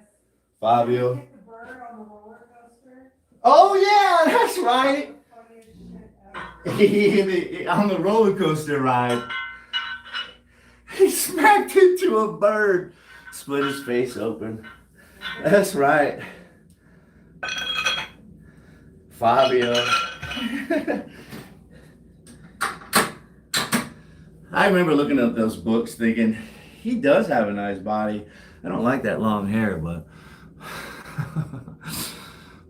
Fabio. Hit the bird on the roller coaster. Oh, yeah, that's right. Funniest shit ever. On the roller coaster ride, he smacked into a bird, split his face open. That's right. Fabio. I remember looking at those books thinking, he does have a nice body. I don't like that long hair, but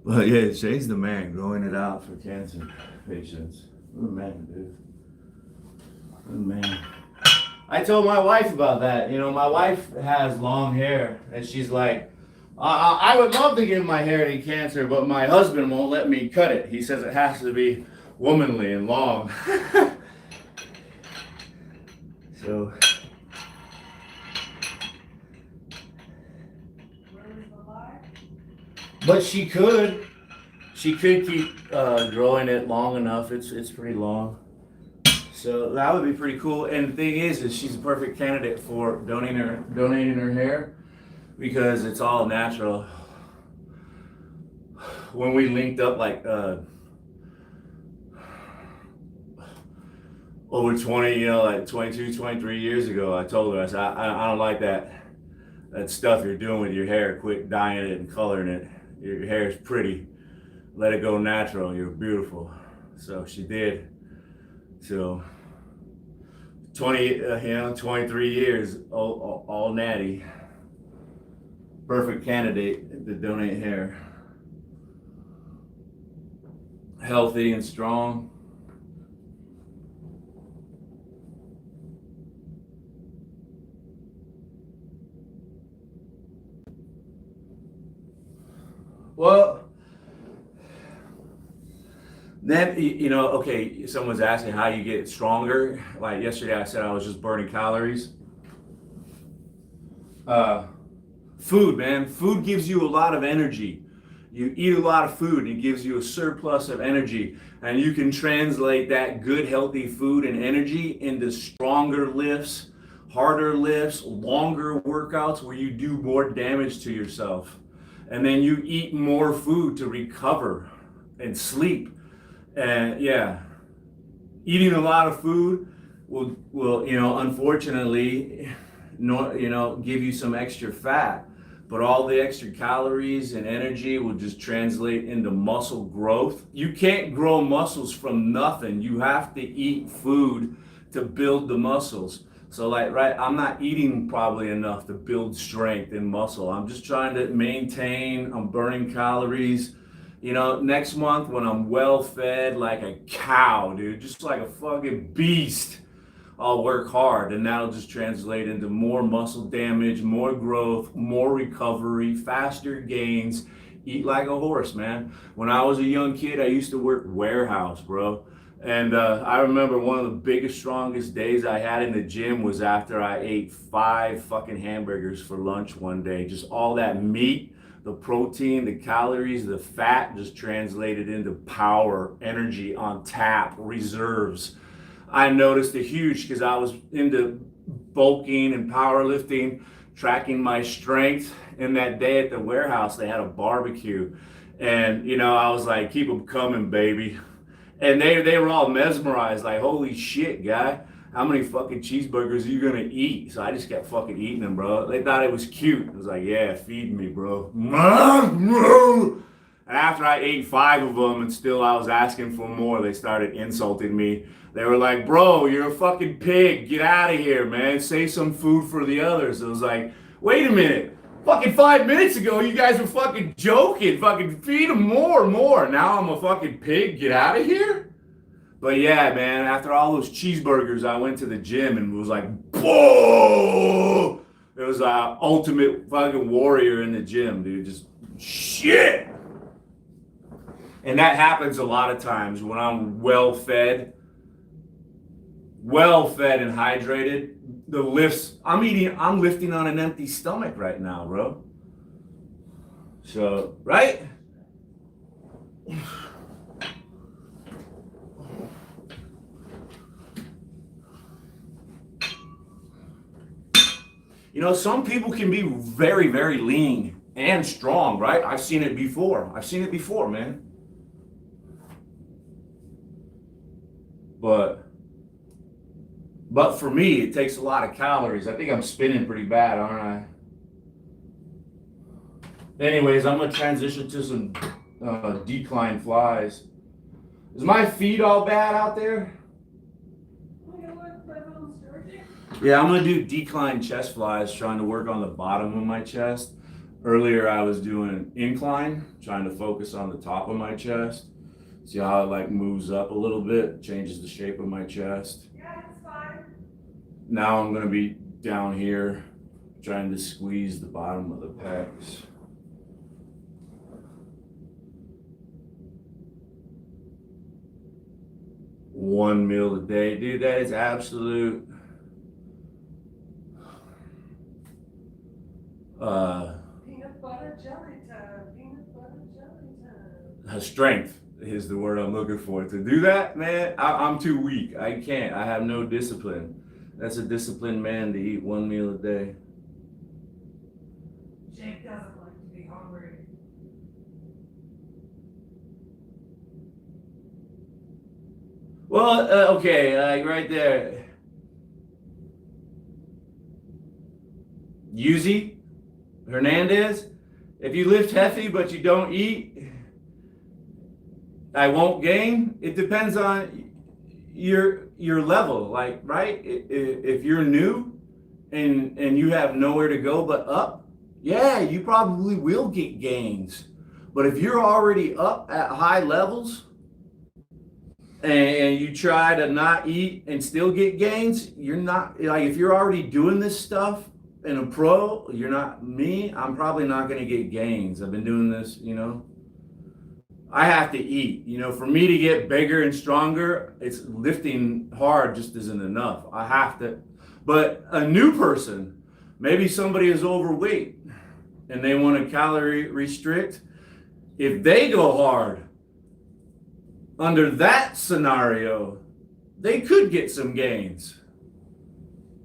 but yeah, Shay's the man growing it out for cancer patients. What a man, dude. What a man. I told my wife about that. You know, my wife has long hair, and she's like, I would love to give my hair to cancer, but my husband won't let me cut it. He says it has to be womanly and long. So, but she could keep growing it long enough. It's pretty long. So that would be pretty cool. And the thing is she's a perfect candidate for donating her hair, because it's all natural. When we linked up like over 20, like 22, 23 years ago, I told her, I said, I don't like that stuff you're doing with your hair. Quit dyeing it and coloring it. Your hair is pretty. Let it go natural. You're beautiful. So she did. So 23 years, all natty. Perfect candidate to donate hair. Healthy and strong. Well, then, okay, someone's asking how you get stronger. Like yesterday I said I was just burning calories. Food, man. Food gives you a lot of energy. You eat a lot of food, and it gives you a surplus of energy. And you can translate that good, healthy food and energy into stronger lifts, harder lifts, longer workouts where you do more damage to yourself. And then you eat more food to recover and sleep. And yeah, eating a lot of food will unfortunately, give you some extra fat. But all the extra calories and energy will just translate into muscle growth. You can't grow muscles from nothing. You have to eat food to build the muscles. So I'm not eating probably enough to build strength and muscle. I'm just trying to maintain, I'm burning calories. Next month when I'm well fed like a cow, dude, just like a fucking beast, I'll work hard, and that'll just translate into more muscle damage, more growth, more recovery, faster gains. Eat like a horse, man. When I was a young kid, I used to work warehouse, bro. And I remember one of the biggest, strongest days I had in the gym was after I ate 5 fucking hamburgers for lunch one day. Just all that meat, the protein, the calories, the fat just translated into power, energy on tap, reserves. I noticed a huge, because I was into bulking and powerlifting, tracking my strength. And that day at the warehouse, they had a barbecue. And, you know, I was like, keep them coming, baby. And they were all mesmerized, like, holy shit, guy, how many fucking cheeseburgers are you gonna eat? So I just kept fucking eating them, bro. They thought it was cute. I was like, yeah, feed me, bro. And after I ate 5 of them and still I was asking for more, they started insulting me. They were like, bro, you're a fucking pig. Get out of here, man. Save some food for the others. I was like, wait a minute. Fucking 5 minutes ago, you guys were fucking joking. Fucking feed them more. Now I'm a fucking pig. Get out of here. But yeah, man, after all those cheeseburgers, I went to the gym and was like, whoa! It was an ultimate fucking warrior in the gym, dude. Just shit. And that happens a lot of times when I'm well fed and hydrated. The lifts, I'm lifting on an empty stomach right now, bro. So, right? You know, some people can be very, very lean and strong, right? I've seen it before, man. But for me, it takes a lot of calories. I think I'm spinning pretty bad, aren't I? Anyways, I'm gonna transition to some decline flies. Is my feet all bad out there? Yeah, I'm gonna do decline chest flies, trying to work on the bottom of my chest. Earlier, I was doing incline, trying to focus on the top of my chest. See how it like moves up a little bit, changes the shape of my chest. Now I'm gonna be down here trying to squeeze the bottom of the pecs. One meal a day, dude, that is absolute peanut butter jelly time. Strength is the word I'm looking for. To do that, man, I'm too weak. I can't. I have no discipline. That's a disciplined man to eat 1 meal a day. Jake doesn't like to be hungry. Well, okay, like right there. Yuzi Hernandez, if you lift heavy but you don't eat, I won't gain. It depends on your level, like, right? If you're new and you have nowhere to go but up, yeah, you probably will get gains. But if you're already up at high levels and you try to not eat and still get gains, you're not, like, if you're already doing this stuff in a pro, you're not me, I'm probably not going to get gains. I've been doing this, you know. I have to eat. You know, for me to get bigger and stronger, it's lifting hard just isn't enough. I have to. But a new person, maybe somebody is overweight and they want to calorie restrict, if they go hard, under that scenario, they could get some gains.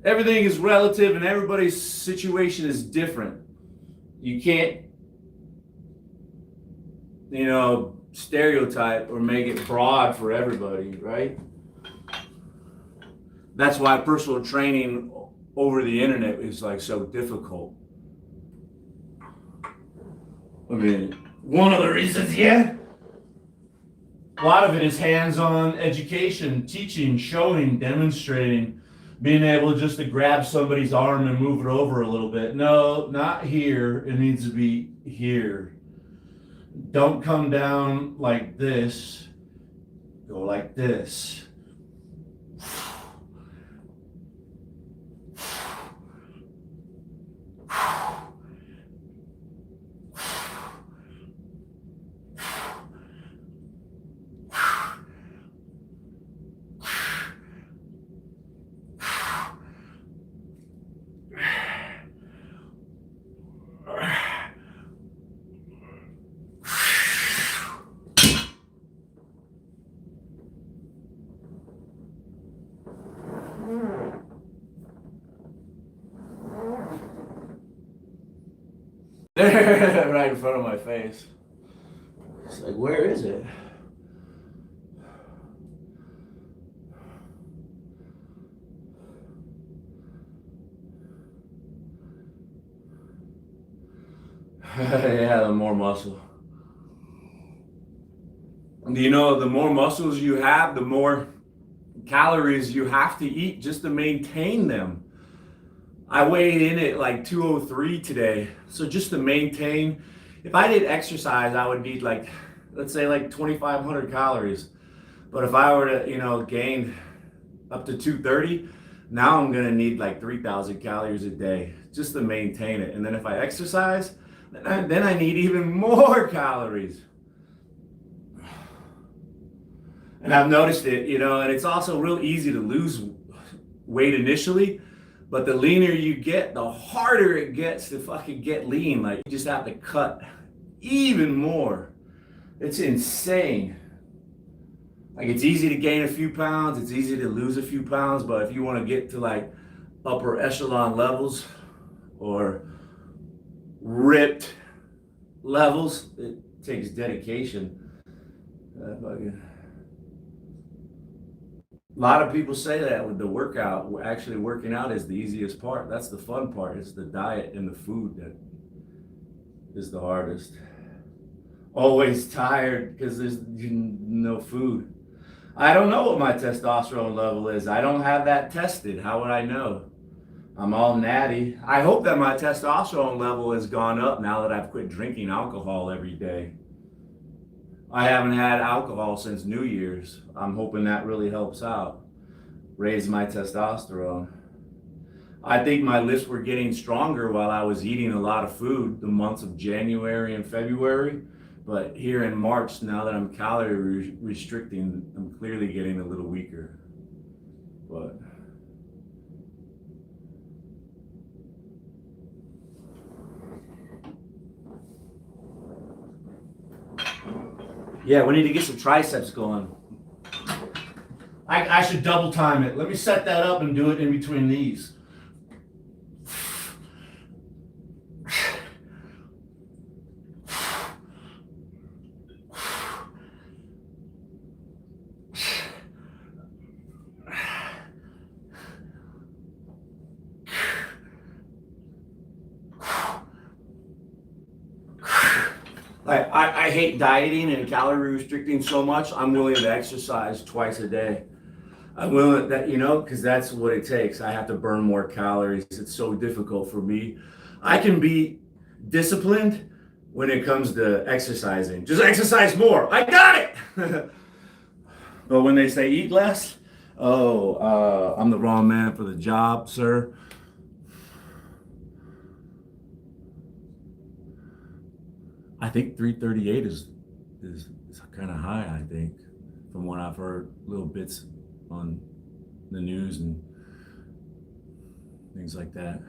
Everything is relative and everybody's situation is different. You can't, you know, stereotype or make it broad for everybody, right? That's why personal training over the internet is like so difficult. I mean, one of the reasons, yeah. A lot of it is hands-on education, teaching, showing, demonstrating, being able just to grab somebody's arm and move it over a little bit. No, not here. It needs to be here. Don't come down like this. Go like this. right in front of my face. It's like, where is it? Yeah, the more muscle. You know, the more muscles you have, the more calories you have to eat just to maintain them. I weighed in at like 203 today. So just to maintain, if I did exercise, I would need like, let's say like 2,500 calories. But if I were to, gain up to 230, now I'm gonna need like 3,000 calories a day just to maintain it. And then if I exercise, then I need even more calories. And I've noticed it, and it's also real easy to lose weight initially, but the leaner you get, the harder it gets to fucking get lean. Like, you just have to cut even more. It's insane. Like, it's easy to gain a few pounds, it's easy to lose a few pounds, but if you want to get to like upper echelon levels or ripped levels, it takes dedication. A lot of people say that with the workout, actually working out is the easiest part. That's the fun part. It's the diet and the food that is the hardest. Always tired because there's no food. I don't know what my testosterone level is. I don't have that tested. How would I know? I'm all natty. I hope that my testosterone level has gone up now that I've quit drinking alcohol every day. I haven't had alcohol since New Year's. I'm hoping that really helps out, raise my testosterone. I think my lifts were getting stronger while I was eating a lot of food the months of January and February. But here in March, now that I'm calorie restricting, I'm clearly getting a little weaker. But yeah, we need to get some triceps going. I should double time it. Let me set that up and do it in between these. I hate dieting and calorie restricting so much, I'm willing to exercise twice a day. I'm willing that, because that's what it takes. I have to burn more calories. It's so difficult for me. I can be disciplined when it comes to exercising. Just exercise more. I got it. But when they say eat less, I'm the wrong man for the job, sir. I think 338 is kind of high, I think, from what I've heard, little bits on the news and things like that.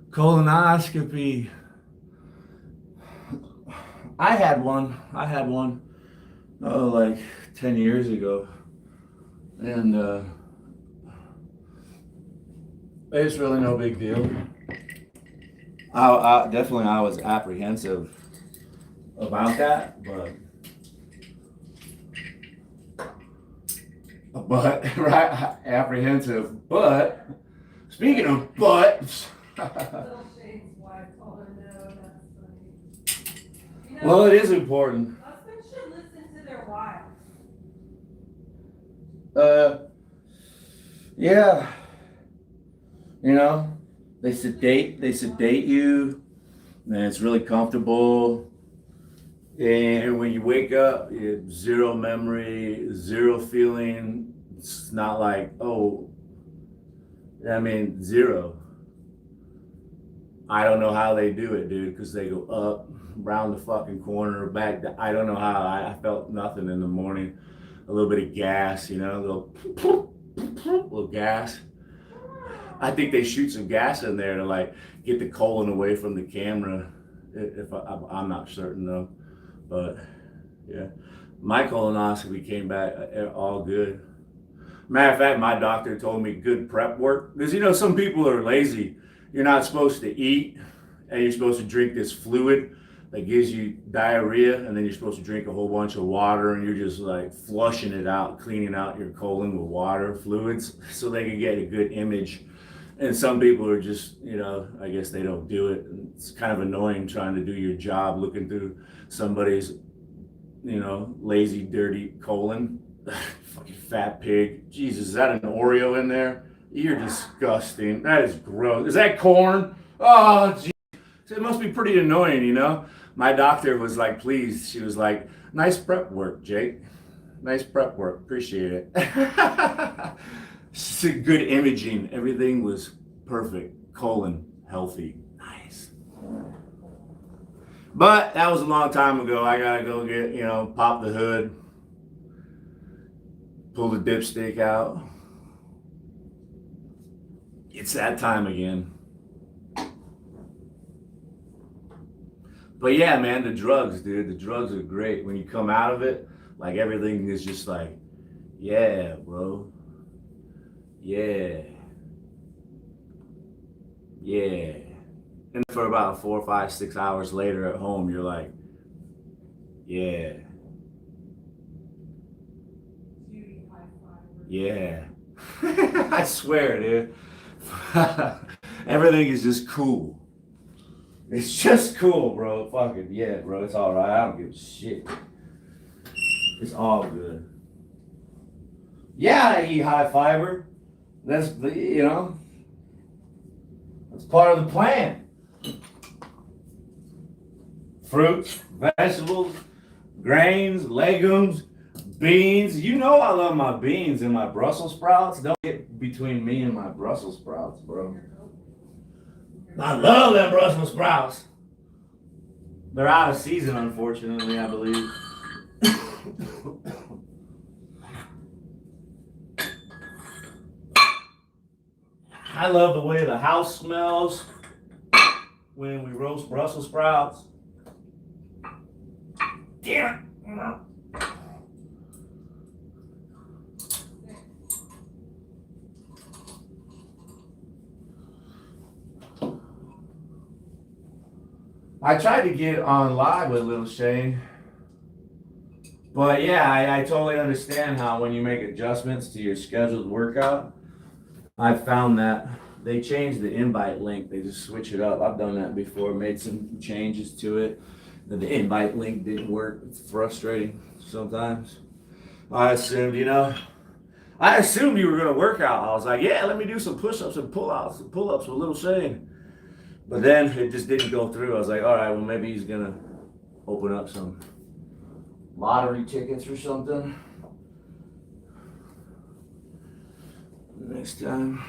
Colonoscopy. I had one like 10 years ago, and it's really no big deal. I was apprehensive about that, but right, apprehensive. But speaking of butts, Little Shane's wife told her no, that's funny. well, it is important. Husbands should listen to their wives. Yeah. They sedate you, and it's really comfortable. And when you wake up, you have zero memory, zero feeling. It's not like, zero. I don't know how they do it, dude, because they go up, round the fucking corner, back. I don't know how. I felt nothing in the morning. A little bit of gas, a little gas. I think they shoot some gas in there to like get the colon away from the camera. If I'm not certain though, but yeah, my colonoscopy came back all good. Matter of fact, my doctor told me good prep work. Because, you know, some people are lazy. You're not supposed to eat, and you're supposed to drink this fluid that gives you diarrhea, and then you're supposed to drink a whole bunch of water, and you're just like flushing it out, cleaning out your colon with water fluids so they can get a good image. And some people are just, you know, I guess they don't do it. It's kind of annoying trying to do your job looking through somebody's, you know, lazy, dirty colon. Fucking fat pig. Jesus, is that an Oreo in there? You're disgusting. That is gross. Is that corn? Oh, geez. It must be pretty annoying, you know? My doctor was like pleased. She was like, nice prep work, Jake. Nice prep work. Appreciate it. It's good imaging. Everything was perfect. Colon healthy. Nice. But that was a long time ago. I gotta go get, you know, pop the hood, pull the dipstick out. It's that time again. But yeah, man, the drugs, dude. The drugs are great. When you come out of it, like everything is just like, yeah, bro. Yeah. Yeah. And for about 4, 5, 6 hours later at home, you're like, yeah. Yeah. I swear, dude. Everything is just cool. It's just cool, bro. Fucking yeah, bro. It's all right. I don't give a shit. It's all good. Yeah, I eat high fiber. That's, you know, that's part of the plan. Fruits, vegetables, grains, legumes, beans. You know I love my beans and my Brussels sprouts. Don't get between me and my Brussels sprouts, bro. I love them Brussels sprouts. They're out of season, unfortunately, I believe. I love the way the house smells when we roast Brussels sprouts. Damn it. I tried to get on live with Little Shane. But yeah, I totally understand how when you make adjustments to your scheduled workout, I've found that they change the invite link. They just switch it up. I've done that before, made some changes to it. The invite link didn't work. It's frustrating sometimes. I assumed you were going to work out. I was like, yeah, let me do some push-ups and pull-ups with Little Shane. But then it just didn't go through. I was like, all right, well, maybe he's going to open up some lottery tickets or something next time.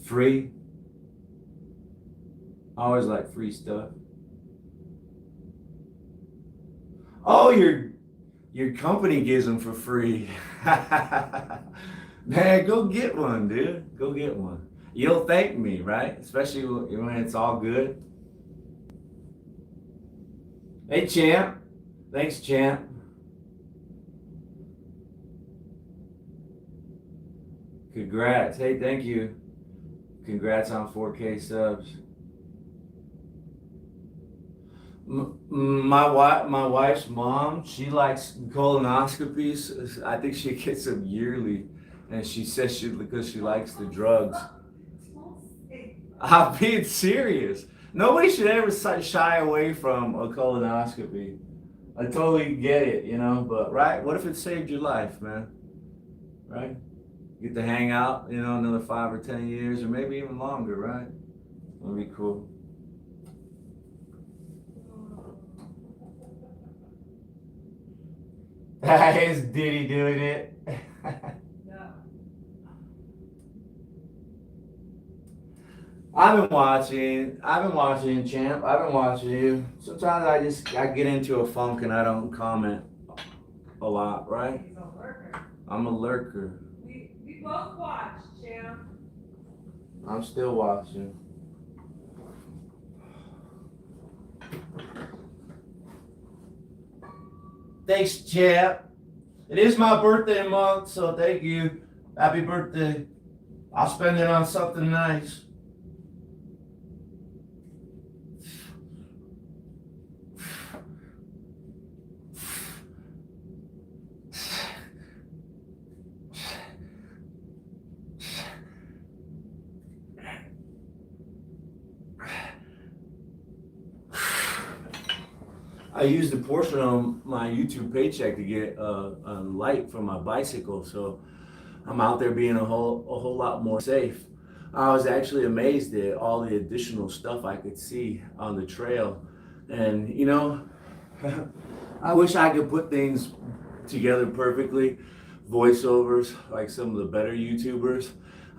Free. I always like free stuff. Oh, your company gives them for free. Man, go get one, dude. Go get one. You'll thank me, right? Especially when it's all good. Hey, champ. Thanks, champ. Congrats. Hey, thank you. Congrats on 4K subs. My wife's mom, she likes colonoscopies. I think she gets them yearly, and she says because she likes the drugs. I'm being serious. Nobody should ever shy away from a colonoscopy. I totally get it, you know. But right, what if it saved your life, man? Right? Get to hang out, you know, another 5 or 10 years, or maybe even longer, right? That'd be cool. Is Diddy doing it? No. I've been watching, champ. I've been watching you. Sometimes I get into a funk and I don't comment a lot, right? He's a lurker. I'm a lurker. We both watch, champ. I'm still watching. Thanks, chap. It is my birthday month, so thank you. Happy birthday. I'll spend it on something nice. I used a portion of my YouTube paycheck to get a light for my bicycle, so I'm out there being a whole lot more safe. I was actually amazed at all the additional stuff I could see on the trail, and you know, I wish I could put things together perfectly, voiceovers like some of the better YouTubers.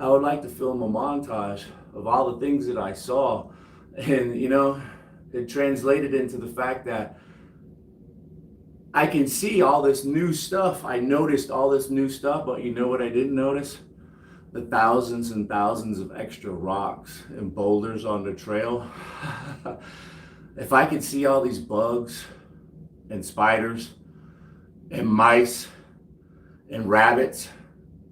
I would like to film a montage of all the things that I saw, and you know, it translated into the fact that I can see all this new stuff. I noticed all this new stuff, but you know what I didn't notice? The thousands and thousands of extra rocks and boulders on the trail. If I could see all these bugs and spiders and mice and rabbits,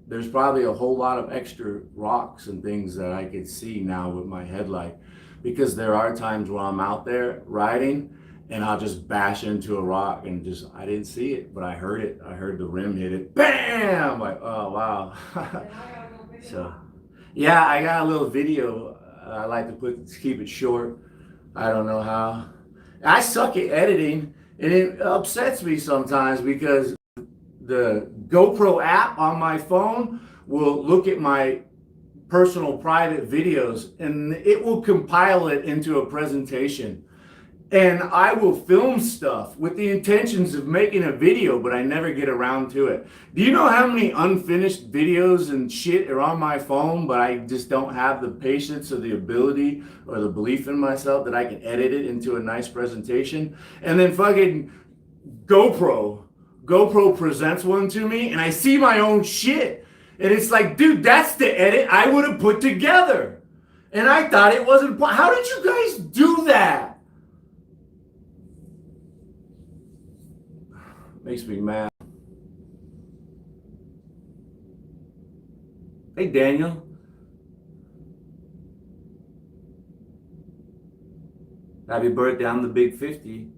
there's probably a whole lot of extra rocks and things that I could see now with my headlight, because there are times where I'm out there riding and I'll just bash into a rock and just, I didn't see it, but I heard it. I heard the rim hit it. Bam! Like, oh, wow. So, yeah, I got a little video. I like to keep it short. I don't know how. I suck at editing, and it upsets me sometimes because the GoPro app on my phone will look at my personal private videos and it will compile it into a presentation. And I will film stuff with the intentions of making a video, but I never get around to it. Do you know how many unfinished videos and shit are on my phone, but I just don't have the patience or the ability or the belief in myself that I can edit it into a nice presentation? And then fucking GoPro presents one to me and I see my own shit. And it's like, dude, that's the edit I would have put together. And I thought it wasn't, how did you guys do that? Makes me mad. Hey, Daniel. Happy birthday, I'm the big 50.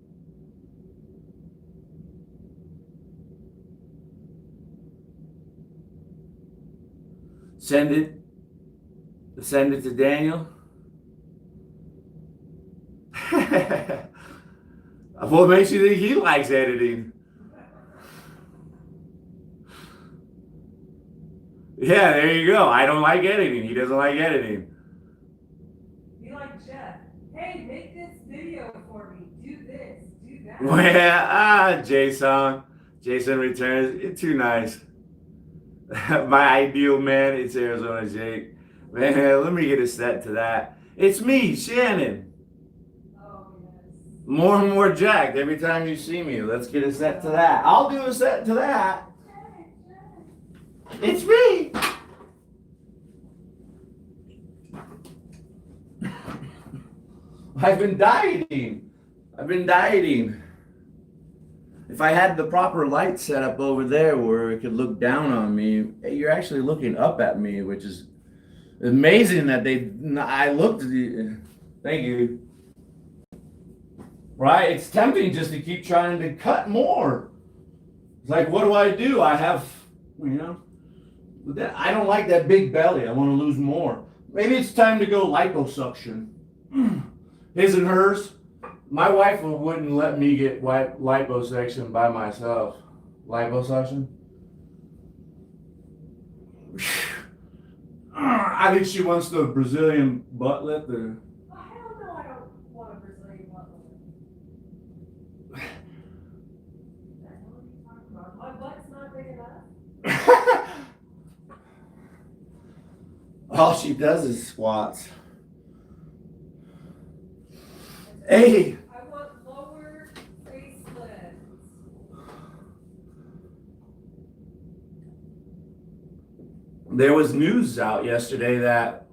Send it to Daniel. What makes you think he likes editing? Yeah, there you go. I don't like editing. He doesn't like editing. Be like Jeff. Hey, make this video for me. Do this. Do that. Well, Jason returns. It's too nice. My ideal man, it's Arizona Jake. Man, let me get a set to that. It's me, Shannon. Oh, yes. More and more jacked every time you see me. Let's get a set to that. I'll do a set to that. It's me. I've been dieting. If I had the proper light set up over there where it could look down on me, you're actually looking up at me, which is amazing that I looked at you. Thank you. Right? It's tempting just to keep trying to cut more. It's like, what do? I have, I don't like that big belly. I want to lose more. Maybe it's time to go liposuction. His and hers. My wife wouldn't let me get liposuction by myself. Liposuction? I think she wants the Brazilian butt lift. Or... Oh, hell no, I don't want a Brazilian butt lift. That's what are you talking about? My butt's not big enough. All she does is squats. Hey. I want lower facelifts. There was news out yesterday that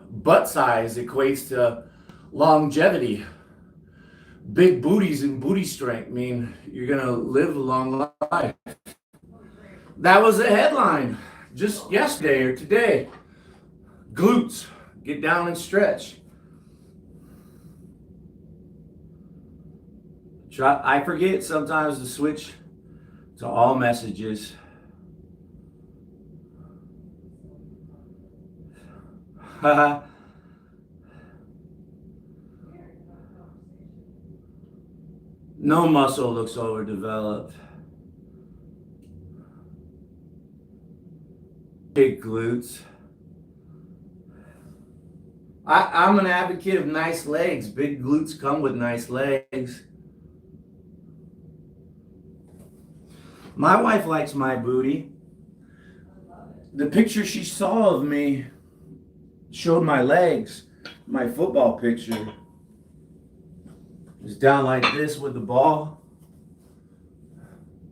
butt size equates to longevity. Big booties and booty strength mean you're going to live a long life. That was the headline just yesterday or today. Glutes, get down and stretch. I forget sometimes to switch to all messages. No muscle looks overdeveloped. Big glutes. I'm an advocate of nice legs. Big glutes come with nice legs. My wife likes my booty. The picture she saw of me showed my legs. My football picture was down like this with the ball.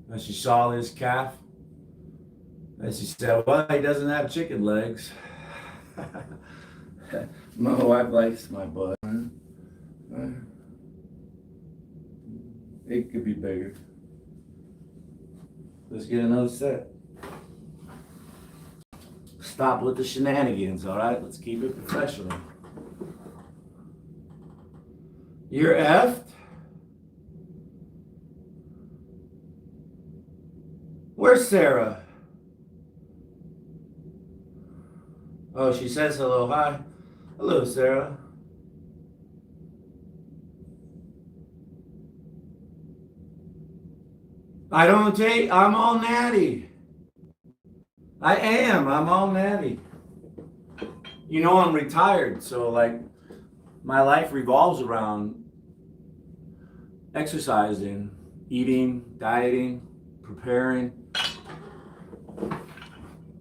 And she saw this calf. And she said, well, he doesn't have chicken legs. My wife likes my butt. It could be bigger. Let's get another set. Stop with the shenanigans, all right? Let's keep it professional. You're effed? Where's Sarah? Oh, she says hello. Hi. Hello, Sarah. I don't take, I'm all natty. I am, I'm all natty. You know, I'm retired, so like my life revolves around exercising, eating, dieting, preparing.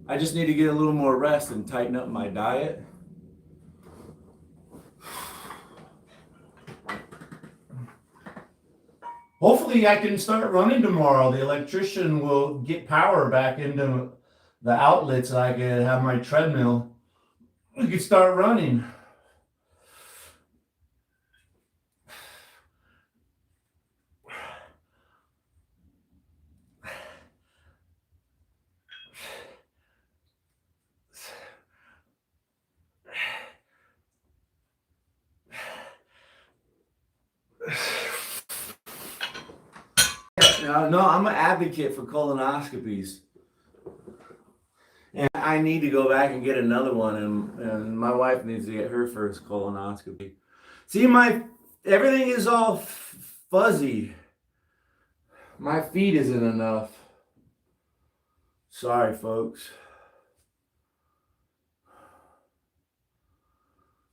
I just need to get a little more rest and tighten up my diet. Hopefully I can start running tomorrow. The electrician will get power back into the outlets so I can have my treadmill. We can start running. No, I'm an advocate for colonoscopies. And I need to go back and get another one, and my wife needs to get her first colonoscopy. See, everything is all fuzzy. My feet isn't enough. Sorry, folks.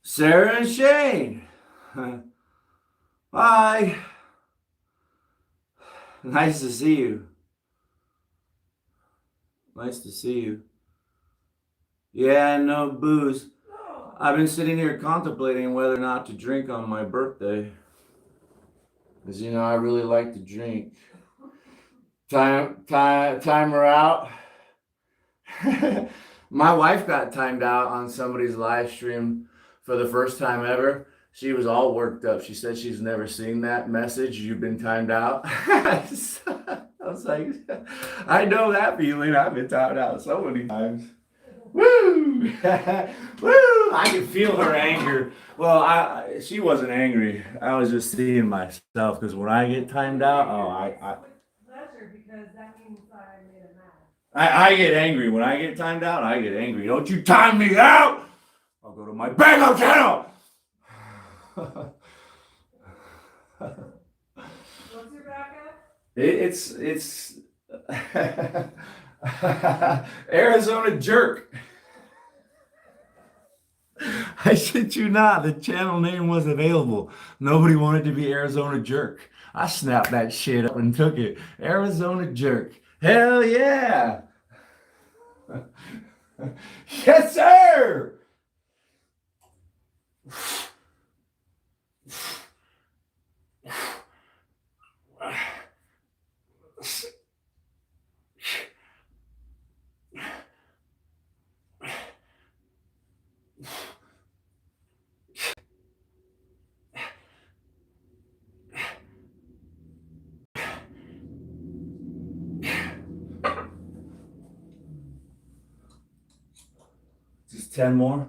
Sarah and Shane. Bye. Nice to see you. Nice to see you. Yeah, no booze. I've been sitting here contemplating whether or not to drink on my birthday. Because, you know, I really like to drink. Timer out. My wife got timed out on somebody's live stream for the first time ever. She was all worked up. She said she's never seen that message. You've been timed out. I was like, I know that feeling. I've been timed out so many times. Woo! Woo! I could feel her anger. Well, she wasn't angry. I was just seeing myself, because when I get timed out, Pleasure, because that means I made it mad. I get angry. When I get timed out, I get angry. Don't you time me out! I'll go to my backup channel! What's your backup? It's Arizona Jerk. I shit you not, the channel name was available. Nobody wanted to be Arizona Jerk. I snapped that shit up and took it. Arizona Jerk. Hell yeah! Yes, sir! 10 more.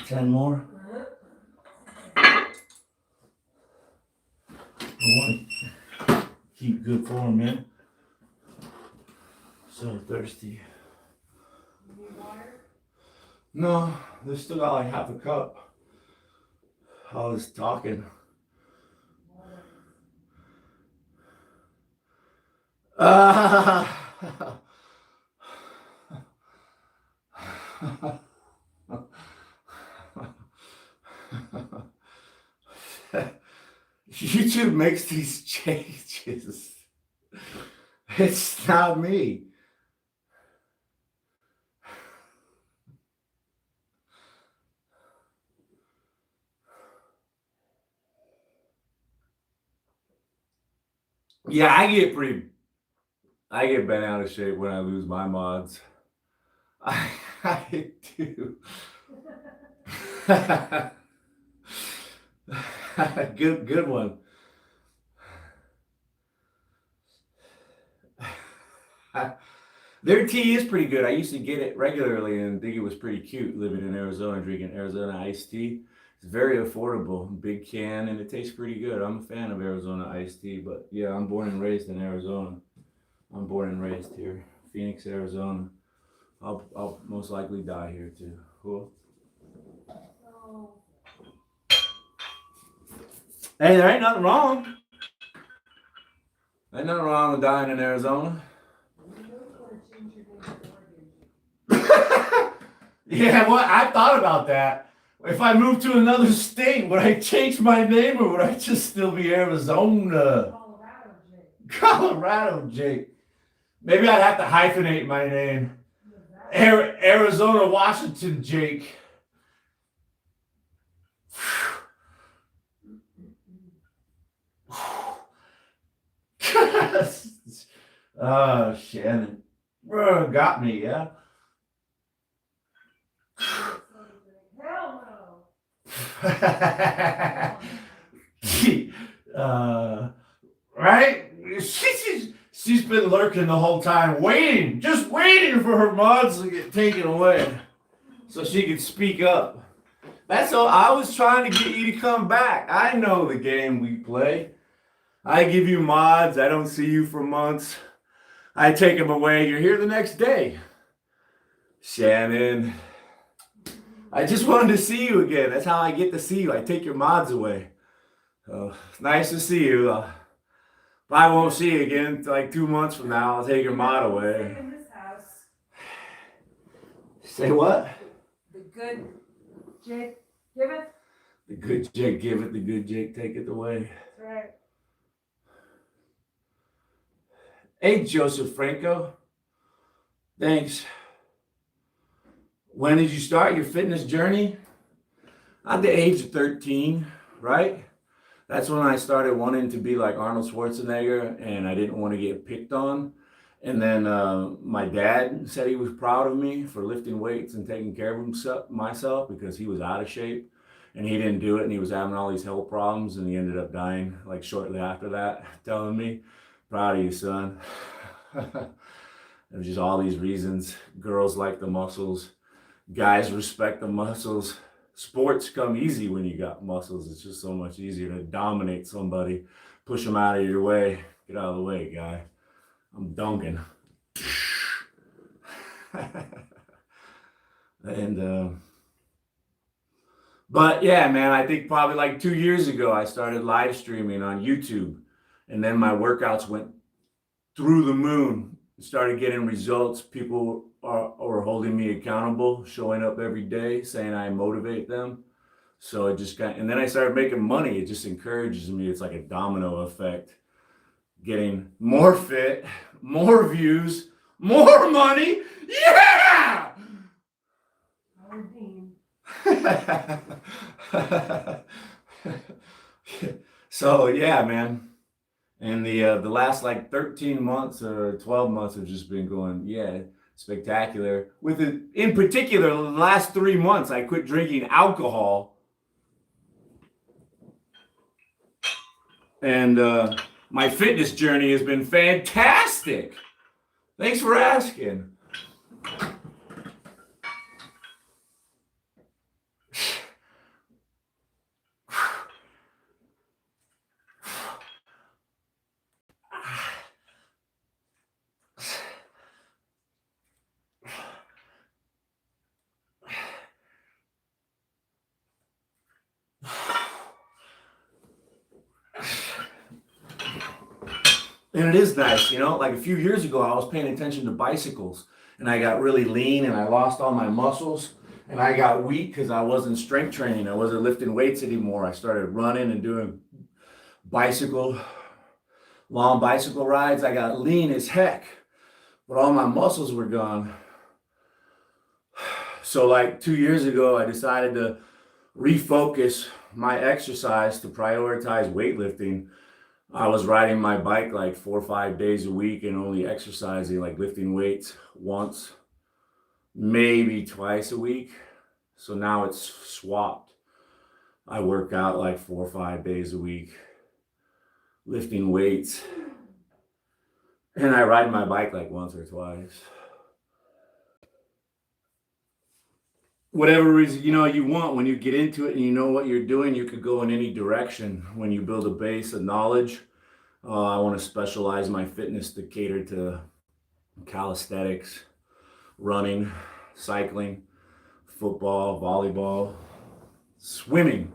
10 more. I want to keep good form, man. So thirsty. Need water? No, they still got like half a cup. I was talking. YouTube makes these changes. It's not me. Yeah, I get bent out of shape when I lose my mods. I do. Good one. Their tea is pretty good. I used to get it regularly and think it was pretty cute living in Arizona, drinking Arizona iced tea. It's very affordable, big can, and it tastes pretty good. I'm a fan of Arizona iced tea, but yeah, I'm born and raised in Arizona. I'm born and raised here, Phoenix, Arizona. I'll most likely die here too. Cool. Oh. Hey, there ain't nothing wrong. Ain't nothing wrong with dying in Arizona. You really want to change your name to Oregon. Yeah, well, I thought about that. If I moved to another state, would I change my name or would I just still be Arizona? Colorado, Jake. Colorado Jake. Maybe I'd have to hyphenate my name. Nevada. Arizona Washington Jake. Oh, Shannon. Got me, yeah? Hell no. Right? She's been lurking the whole time, waiting, just waiting for her mods to get taken away so she could speak up. That's all. I was trying to get you to come back. I know the game we play. I give you mods. I don't see you for months. I take them away. You're here the next day. Shannon. I just wanted to see you again. That's how I get to see you. I take your mods away. It's nice to see you. If I won't see you again until like 2 months from now, I'll take your mod away. Stay in this house. Say what? The good Jake giveth. The good Jake give it, the good Jake take it away. That's right. Hey, Joseph Franco. Thanks. When did you start your fitness journey? At the age of 13, right? That's when I started wanting to be like Arnold Schwarzenegger, and I didn't want to get picked on. And then my dad said he was proud of me for lifting weights and taking care of myself because he was out of shape. And he didn't do it, and he was having all these health problems, and he ended up dying like shortly after that, telling me, proud of you, son. There's just all these reasons. Girls like the muscles. Guys respect the muscles. Sports come easy when you got muscles. It's just so much easier to dominate somebody. Push them out of your way. Get out of the way, guy. I'm dunking. And, but yeah, man, I think probably like 2 years ago, I started live streaming on YouTube. And then my workouts went through the moon. Started getting results. People are holding me accountable, showing up every day, saying I motivate them. So it just and then I started making money. It just encourages me. It's like a domino effect. Getting more fit, more views, more money. Yeah! So yeah, man. And the last like 13 months or 12 months have just been going, yeah, spectacular. With it, in particular, the last 3 months, I quit drinking alcohol. And my fitness journey has been fantastic. Thanks for asking. And it is nice, you know, like a few years ago, I was paying attention to bicycles and I got really lean and I lost all my muscles and I got weak because I wasn't strength training. I wasn't lifting weights anymore. I started running and doing bicycle, long bicycle rides. I got lean as heck, but all my muscles were gone. So like 2 years ago, I decided to refocus my exercise to prioritize weightlifting. I was riding my bike like 4 or 5 days a week and only exercising, like lifting weights once, maybe twice a week. So now it's swapped. I work out like 4 or 5 days a week, lifting weights, and I ride my bike like once or twice. Whatever reason, you know, you want, when you get into it and you know what you're doing, you could go in any direction. When you build a base of knowledge, I want to specialize my fitness to cater to calisthenics, running, cycling, football, volleyball, swimming.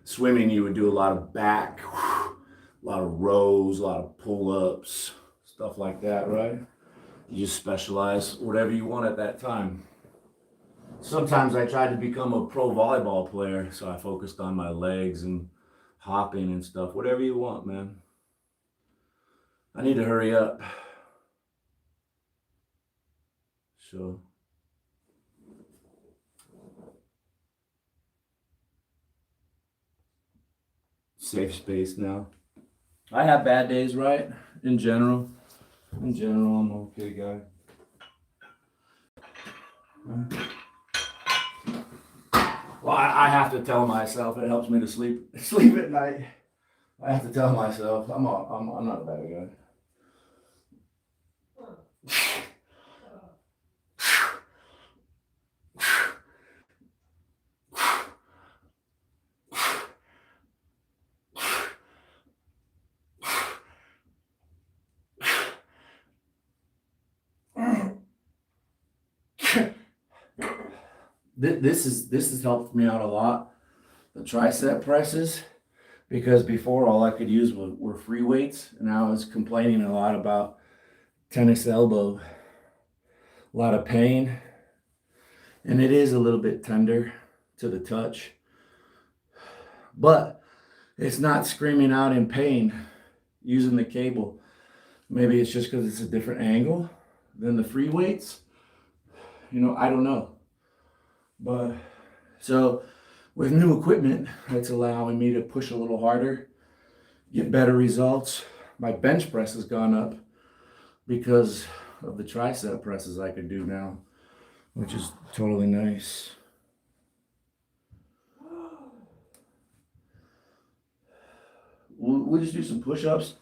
Swimming, you would do a lot of back, a lot of rows, a lot of pull-ups, stuff like that, right? You just specialize whatever you want at that time. Sometimes I tried to become a pro volleyball player, so I focused on my legs and hopping and stuff. Whatever you want, man. I need to hurry up. So, safe space now. I have bad days, right? In general, I'm an okay guy. Well, I have to tell myself it helps me to sleep at night. I have to tell myself I'm not a bad guy. This has helped me out a lot. The tricep presses, because before all I could use were free weights, and I was complaining a lot about tennis elbow, a lot of pain, and it is a little bit tender to the touch, but it's not screaming out in pain using the cable. Maybe it's just because it's a different angle than the free weights. You know, I don't know. But so with new equipment, it's allowing me to push a little harder, get better results. My bench press has gone up because of the tricep presses I could do now, which is totally nice. We'll just do some push-ups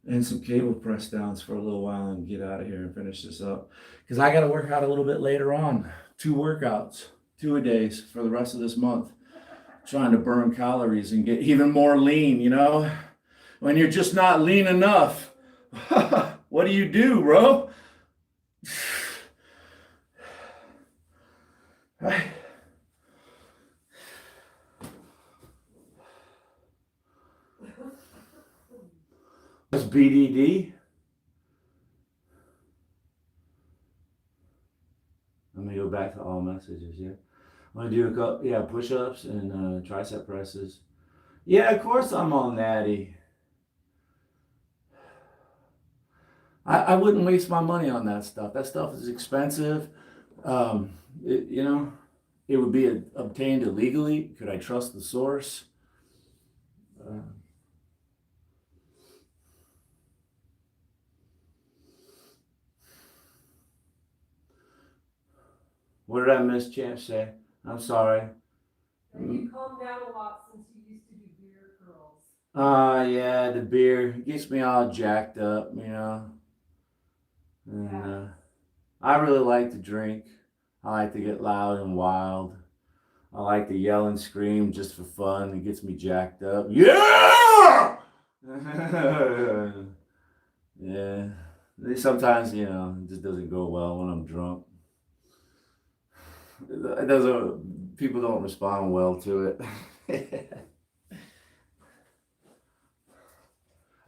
and some cable press downs for a little while and get out of here and finish this up. Because I got to work out a little bit later on. 2 workouts, 2-a-days for the rest of this month. Trying to burn calories and get even more lean, you know? When you're just not lean enough, what do, bro? What's BDD? Let me go back to all messages here. I'm gonna do a couple, push-ups and tricep presses. Yeah, of course I'm all natty. I wouldn't waste my money on that stuff. That stuff is expensive. It would be obtained illegally. Could I trust the source? What did I miss, Champ say? I'm sorry. You calmed down a lot since you used to do beer curls. Yeah, the beer gets me all jacked up, you know. And I really like to drink. I like to get loud and wild. I like to yell and scream just for fun. It gets me jacked up. Yeah! Yeah. Sometimes, it just doesn't go well when I'm drunk. It doesn't. People don't respond well to it.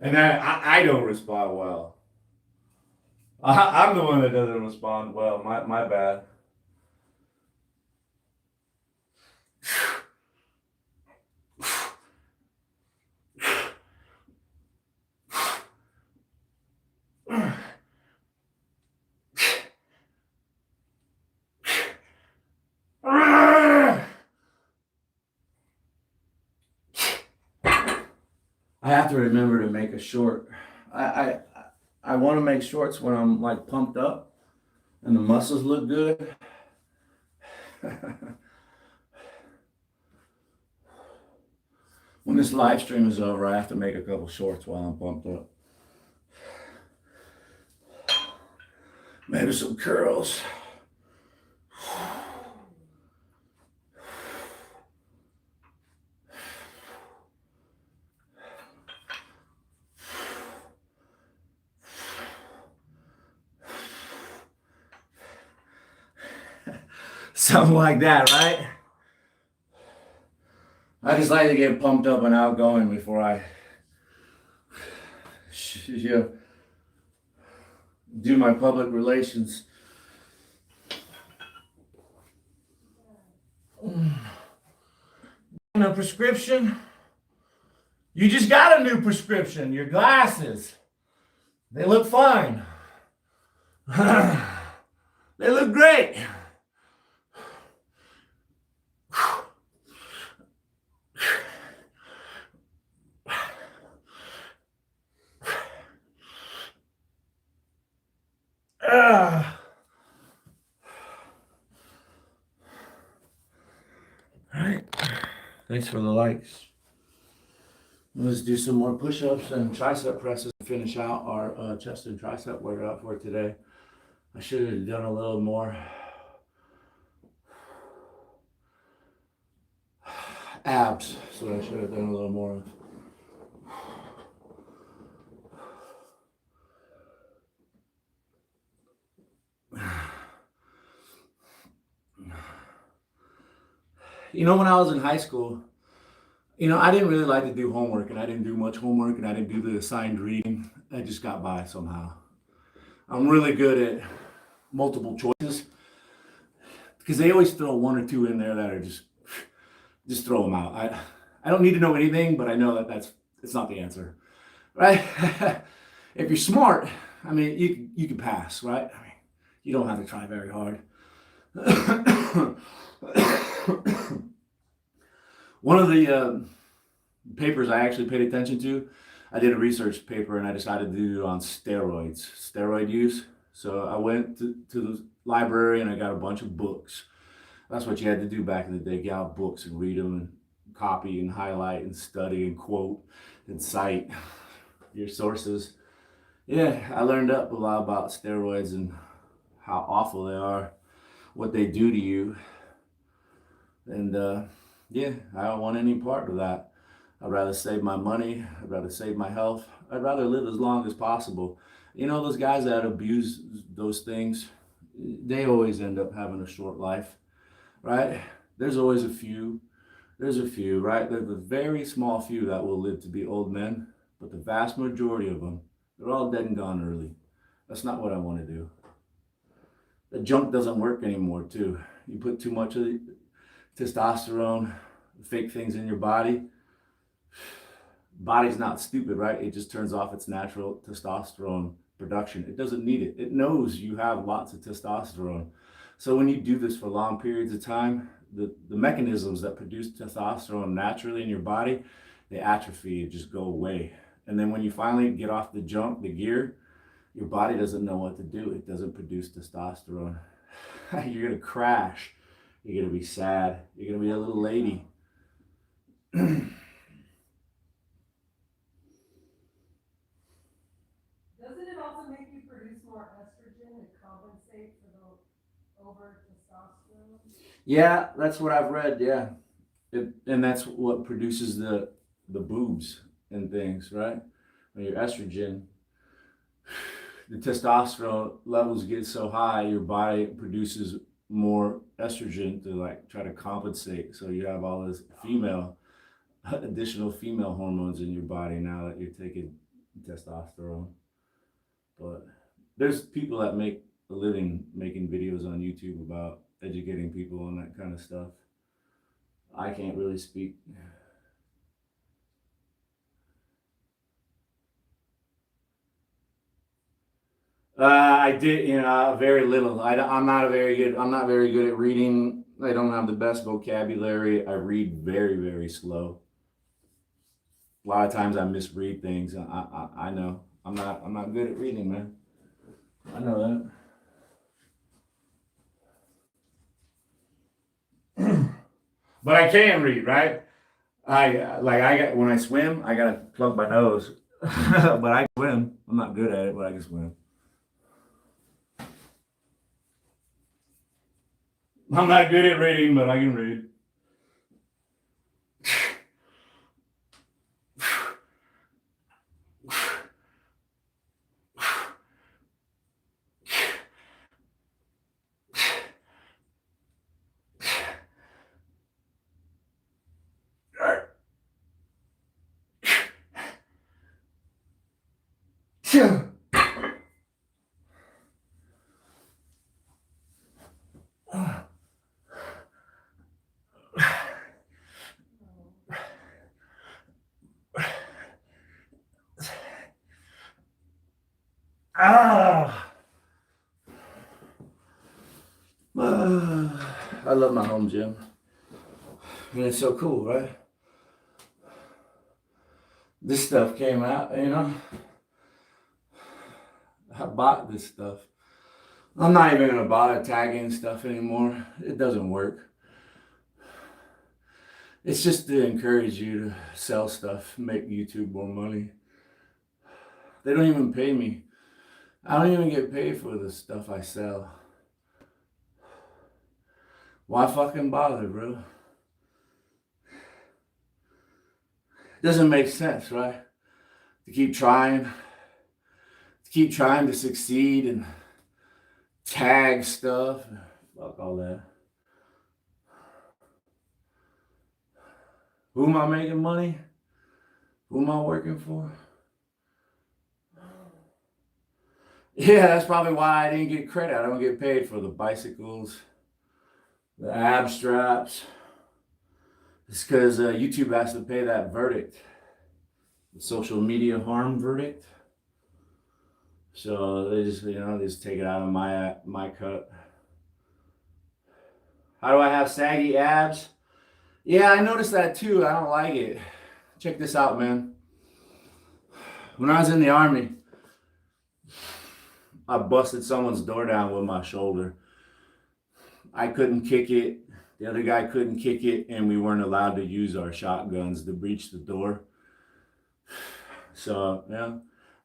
And I don't respond well. I'm the one that doesn't respond well. My bad. I have to remember to make a short. I want to make shorts when I'm like pumped up and the muscles look good. When this live stream is over, I have to make a couple shorts while I'm pumped up. Maybe some curls. Something like that, right? I just like to get pumped up and outgoing before I do my public relations. A prescription? You just got a new prescription. Your glasses. They look fine. They look great. Alright. Thanks for the likes. Let's do some more push-ups and tricep presses to finish out our chest and tricep workout for today. I should have done a little more abs, so I should have done a little more of. You know, when I was in high school, I didn't really like to do homework, and I didn't do much homework, and I didn't do the assigned reading. I just got by somehow. I'm really good at multiple choices because they always throw one or two in there that are just throw them out. I don't need to know anything, but I know that it's not the answer, right? If you're smart, I mean, you can pass, right? I mean, you don't have to try very hard. One of the papers I actually paid attention to, I did a research paper and I decided to do it on steroid use. So I went to the library and I got a bunch of books. That's what you had to do back in the day, get out books and read them and copy and highlight and study and quote and cite your sources. Yeah, I learned up a lot about steroids and how awful they are, what they do to you. And yeah, I don't want any part of that. I'd rather save my money. I'd rather save my health. I'd rather live as long as possible. Those guys that abuse those things, they always end up having a short life, right? There's always a few. There's a few, right? There's a very small few that will live to be old men, but the vast majority of them, they're all dead and gone early. That's not what I want to do. The junk doesn't work anymore, too. You put too much of the testosterone, fake things in your body. Body's not stupid, right? It just turns off its natural testosterone production. It doesn't need it. It knows you have lots of testosterone. So when you do this for long periods of time, the mechanisms that produce testosterone naturally in your body, they atrophy, it just go away. And then when you finally get off the junk, the gear, your body doesn't know what to do. It doesn't produce testosterone. You're gonna crash. You're gonna be sad. You're gonna be a little lady. Doesn't it also make you produce more estrogen and compensate for the over testosterone? Yeah, that's what I've read. Yeah, and that's what produces the boobs and things, right? When your estrogen, the testosterone levels get so high, your body produces more estrogen to like try to compensate. So you have all this additional female hormones in your body now that you're taking testosterone. But there's people that make a living making videos on YouTube about educating people on that kind of stuff. I can't really speak. I did, very little. I'm not very good at reading. I don't have the best vocabulary. I read very, very slow. A lot of times I misread things. I know. I'm not good at reading, man. I know that. But I can read, right? When I swim, I gotta plug my nose. But I swim. I'm not good at it, but I can swim. I'm not good at reading, but I can read. I love my home gym. And it's so cool, right? This stuff came out, I bought this stuff. I'm not even gonna bother tagging stuff anymore. It doesn't work. It's just to encourage you to sell stuff, make YouTube more money. They don't even pay me. I don't even get paid for the stuff I sell. Why fucking bother, bro? Doesn't make sense, right? To keep trying to succeed and tag stuff. Fuck all that. Who am I making money? Who am I working for? Yeah, that's probably why I didn't get credit. I don't get paid for the bicycles, the ab straps. It's because YouTube has to pay that verdict, the social media harm verdict. So they just, take it out of my cut. How do I have saggy abs? Yeah, I noticed that too. I don't like it. Check this out, man. When I was in the Army, I busted someone's door down with my shoulder. I couldn't kick it. The other guy couldn't kick it, and we weren't allowed to use our shotguns to breach the door. So,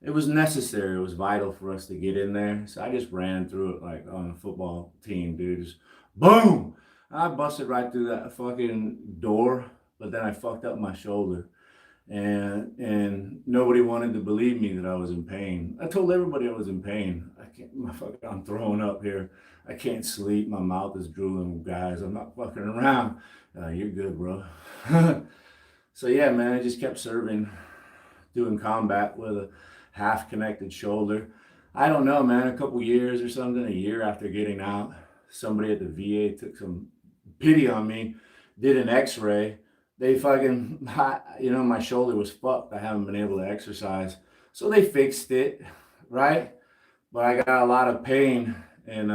it was necessary. It was vital for us to get in there. So I just ran through it like on a football team, dude. Just boom! I busted right through that fucking door, but then I fucked up my shoulder. And nobody wanted to believe me that I was in pain. I told everybody I was in pain. I'm throwing up here. I can't sleep. My mouth is drooling. Guys, I'm not fucking around. You're good, bro. So yeah, man, I just kept serving, doing combat with a half-connected shoulder. I don't know, man, a couple years or something, a year after getting out, somebody at the VA took some pity on me, did an x-ray. They fucking, my shoulder was fucked. I haven't been able to exercise. So they fixed it, right? But I got a lot of pain, and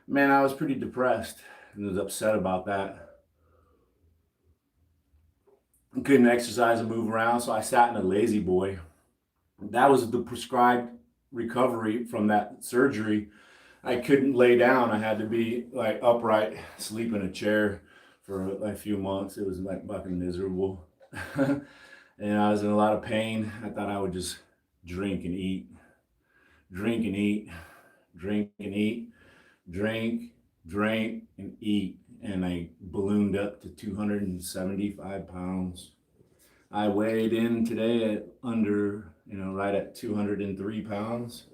man, I was pretty depressed and was upset about that. I couldn't exercise and move around, so I sat in a lazy boy. That was the prescribed recovery from that surgery. I couldn't lay down. I had to be like upright, sleep in a chair for a few months. It was like fucking miserable. And I was in a lot of pain. I thought I would just drink and eat, drink and eat, drink and eat, drink and eat. And I ballooned up to 275 pounds. I weighed in today at under, right at 203 pounds.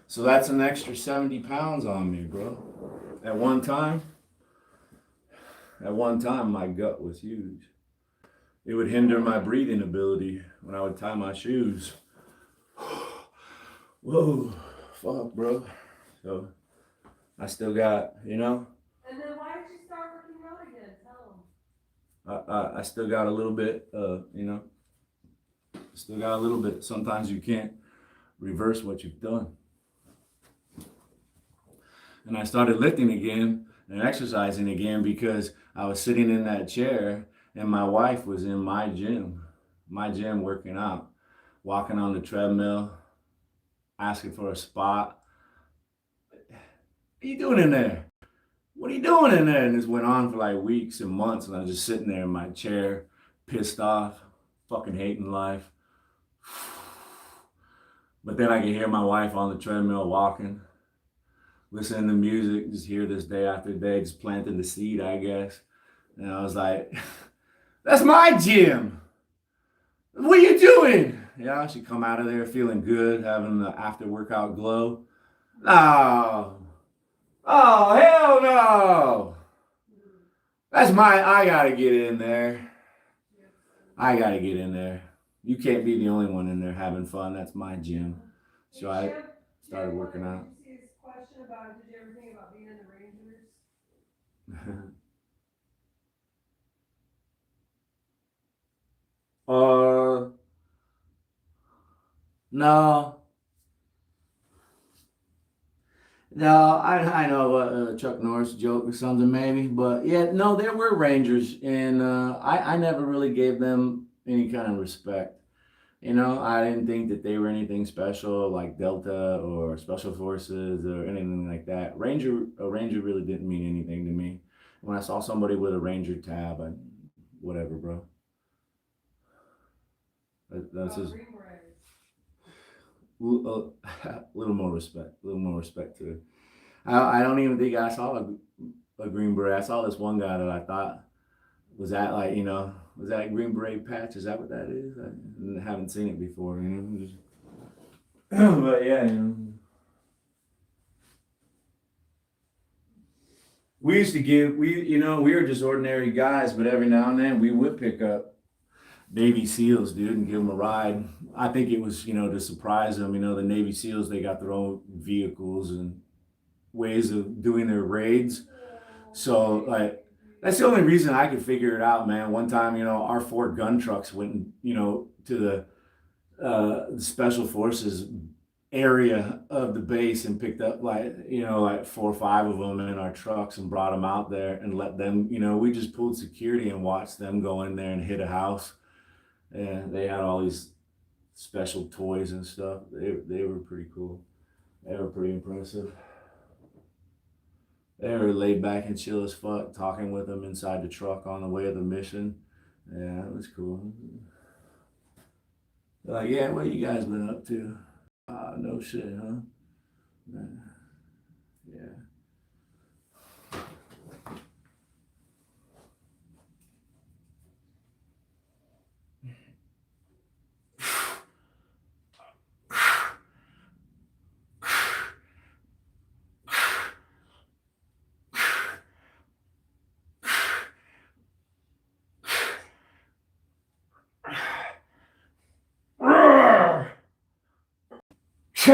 So that's an extra 70 pounds on me, bro. At one time, my gut was huge. It would hinder my breathing ability when I would tie my shoes. Whoa, fuck, bro. So I still got, And then why did you start working out again? Tell them. I still got a little bit, still got a little bit. Sometimes you can't reverse what you've done. And I started lifting again and exercising again because I was sitting in that chair and my wife was in my gym working out, walking on the treadmill, asking for a spot. What are you doing in there? What are you doing in there? And this went on for like weeks and months, and I was just sitting there in my chair, pissed off, fucking hating life. But then I could hear my wife on the treadmill walking, listening to music, just hear this day after day, just planting the seed, I guess. And I was like, that's my gym. What are you doing? Yeah, she come out of there feeling good, having the after workout glow. Oh, hell no. I gotta get in there. I gotta get in there. You can't be the only one in there having fun. That's my gym. So I started working out. Did you see his question about, did you ever think about being in the Rangers? No. No, I know what Chuck Norris joke or something maybe, but yeah, no, there were Rangers, and I never really gave them any kind of respect. I didn't think that they were anything special like Delta or Special Forces or anything like that. A Ranger really didn't mean anything to me. When I saw somebody with a Ranger tab, whatever, bro. That's just Green Berets. a little more respect to it. I don't even think I saw a Green Beret. I saw this one guy that I thought was that was that Green Beret patch? Is that what that is? I haven't seen it before, but yeah, we used to we were just ordinary guys, but every now and then we would pick up Navy SEALs, dude, and give them a ride. I think it was, to surprise them. The Navy SEALs, they got their own vehicles and ways of doing their raids. So, like, that's the only reason I could figure it out, man. One time, our 4 gun trucks went, to the Special Forces area of the base and picked up like 4 or 5 of them in our trucks and brought them out there and let them, we just pulled security and watched them go in there and hit a house. And they had all these special toys and stuff. They were pretty cool. They were pretty impressive. They were laid back and chill as fuck, talking with them inside the truck on the way of the mission. Yeah, it was cool. They're like, yeah, what you guys been up to? No shit, huh? Yeah.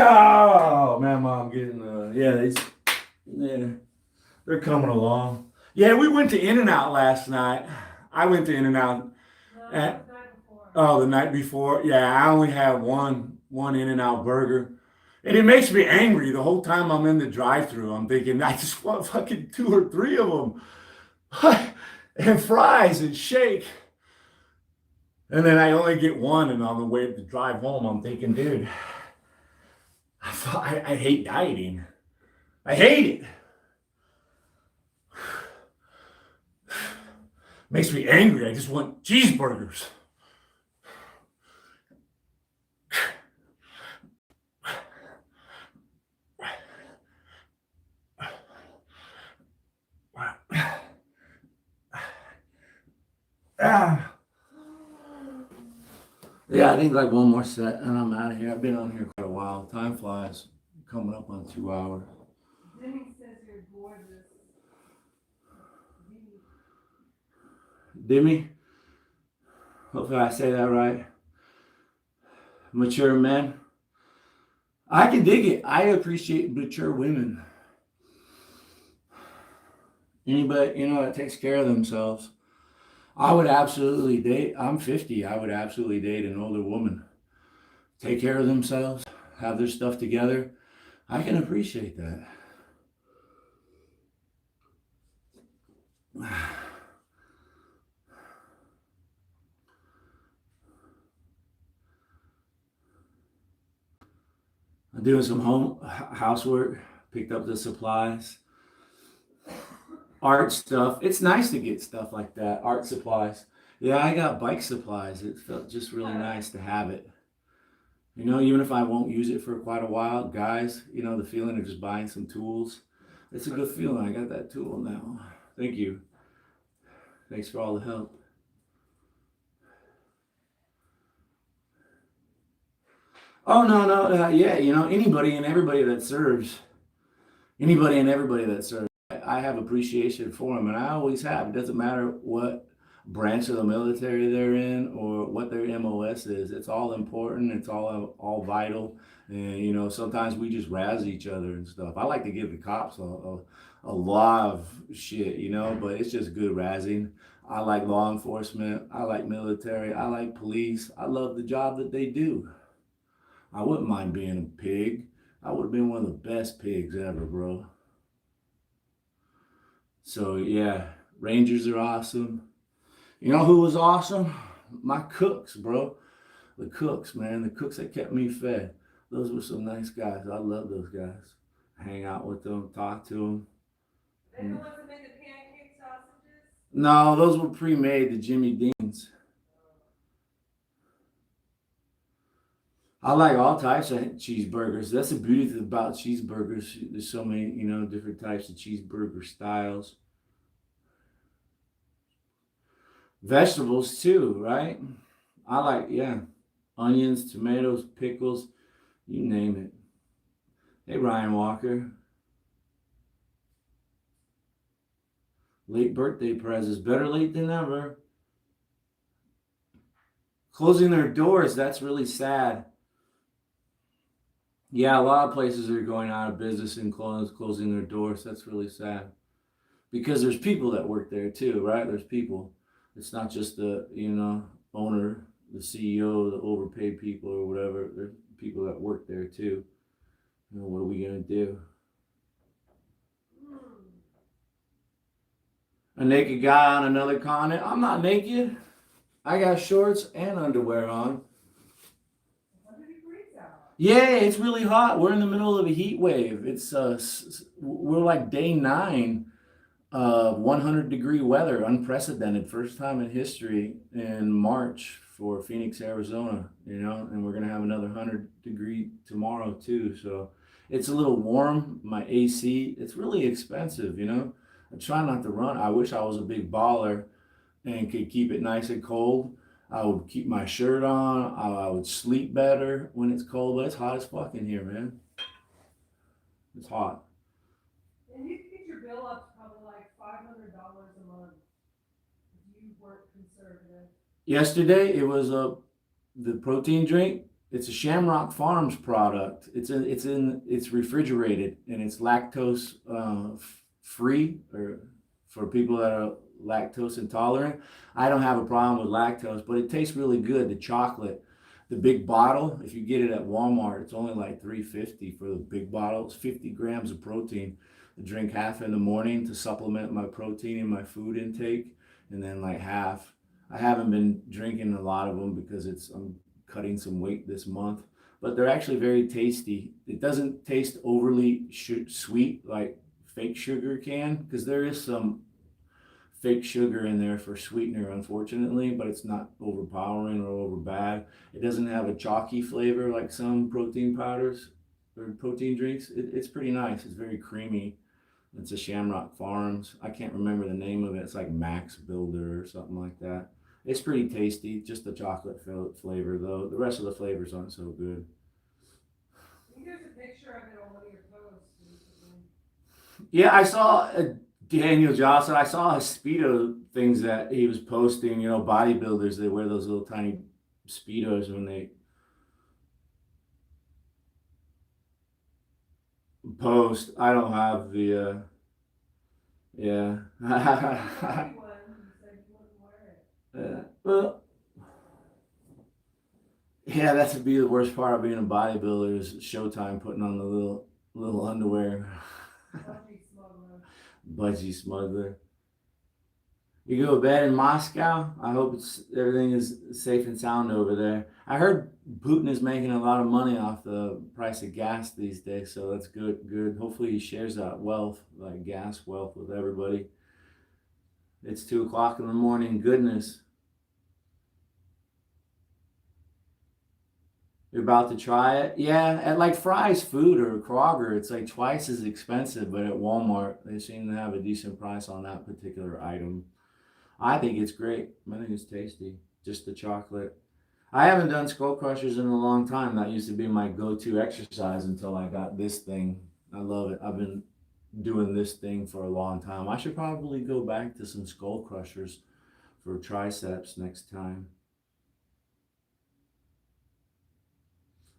Oh man, Mom getting they're coming along. Yeah, we went to In-N-Out last night. I went to In-N-Out. No, And, the night before. oh, the night before. Yeah, I only had one In-N-Out burger. And it makes me angry the whole time I'm in the drive-thru. I'm thinking, I just want fucking 2 or 3 of them. And fries and shake. And then I only get one, and on the way to drive home, I'm thinking, dude, I hate dieting. I hate it. Makes me angry. I just want cheeseburgers. Yeah, I think like one more set and I'm out of here. I've been on here quite a while. Time flies. Coming up on 2 hours. Jimmy says you're gorgeous. Dimmy? Hopefully I say that right. Mature men. I can dig it. I appreciate mature women. Anybody, that takes care of themselves. I would absolutely date, I'm 50, I would absolutely date an older woman. Take care of themselves, have their stuff together. I can appreciate that. I'm doing some housework, picked up the supplies, art stuff. It's nice to get stuff like that, art supplies. Yeah, I got bike supplies. It felt just really nice to have it. Even if I won't use it for quite a while, guys, the feeling of just buying some tools, it's a good feeling. I got that tool now. Thank you. Thanks for all the help. Oh, no. Yeah, anybody and everybody that serves, I have appreciation for them, and I always have. It doesn't matter what branch of the military they're in or what their MOS is. It's all important. It's all vital. And sometimes we just razz each other and stuff. I like to give the cops a lot of shit, but it's just good razzing. I like law enforcement. I like military. I like police. I love the job that they do. I wouldn't mind being a pig. I would have been one of the best pigs ever, bro. So yeah, Rangers are awesome. You know who was awesome? My cooks, bro. The cooks, man. The cooks that kept me fed. Those were some nice guys. I love those guys. Hang out with them, talk to them. They the ones that made the pancake sausages? No, those were pre-made, the Jimmy Deans. I like all types of cheeseburgers. That's the beauty about cheeseburgers. There's so many, different types of cheeseburger styles. Vegetables too, right? I like, yeah, onions, tomatoes, pickles, you name it. Hey, Ryan Walker. Late birthday presents. Better late than never. Closing their doors, that's really sad. Yeah, a lot of places are going out of business and closing their doors. That's really sad. Because there's people that work there too, right? There's people. It's not just the, owner, the CEO, the overpaid people or whatever. There's people that work there too. What are we going to do? A naked guy on another continent? I'm not naked. I got shorts and underwear on. 100 degrees out. Yeah, it's really hot. We're in the middle of a heat wave. We're like day 9 of 100-degree weather, unprecedented, first time in history in March for Phoenix, Arizona, and we're gonna have another 100-degree tomorrow too. So it's a little warm. My AC, it's really expensive, I try not to run. I wish I was a big baller and could keep it nice and cold. I would keep my shirt on. I would sleep better when it's cold, but it's hot as fuck in here, man. It's hot. And you can get your bill up to probably like $500 a month if you work conservative. Yesterday, it was the protein drink. It's a Shamrock Farms product. It's refrigerated and it's lactose free, or for people that are lactose intolerant. I don't have a problem with lactose, but it tastes really good. The chocolate, the big bottle, if you get it at Walmart, it's only like $3.50 for the big bottle. It's 50 grams of protein. I drink half in the morning to supplement my protein in my food intake, and then like half. I haven't been drinking a lot of them because I'm cutting some weight this month, but they're actually very tasty. It doesn't taste overly sweet like fake sugar can, because there is some fake sugar in there for sweetener, unfortunately, but it's not overpowering or over bad. It doesn't have a chalky flavor like some protein powders or protein drinks. It's pretty nice. It's very creamy. It's a Shamrock Farms. I can't remember the name of it. It's like Max Builder or something like that. It's pretty tasty. Just the chocolate flavor though. The rest of the flavors aren't so good. There's a picture of it on one of your posts recently. Yeah, I saw Daniel Johnson. I saw his Speedo things that he was posting. Bodybuilders, they wear those little tiny Speedos when they. post. I don't have the, yeah. Everyone, you said you wouldn't wear it. Well, yeah, that's would be the worst part of being a bodybuilder is showtime putting on the little underwear. Budgie smuggler. Budgie smuggler. You go to bed in Moscow? I hope everything is safe and sound over there. I heard Putin is making a lot of money off the price of gas these days, so that's good. Hopefully he shares that wealth, like gas wealth, with everybody. It's 2 o'clock in the morning. Goodness. You're about to try it? Yeah, at like Fry's Food or Kroger, it's like twice as expensive, but at Walmart, they seem to have a decent price on that particular item. I think it's great. I think it's tasty. Just the chocolate. I haven't done skull crushers in a long time. That used to be my go-to exercise until I got this thing. I love it. I've been doing this thing for a long time. I should probably go back to some skull crushers for triceps next time.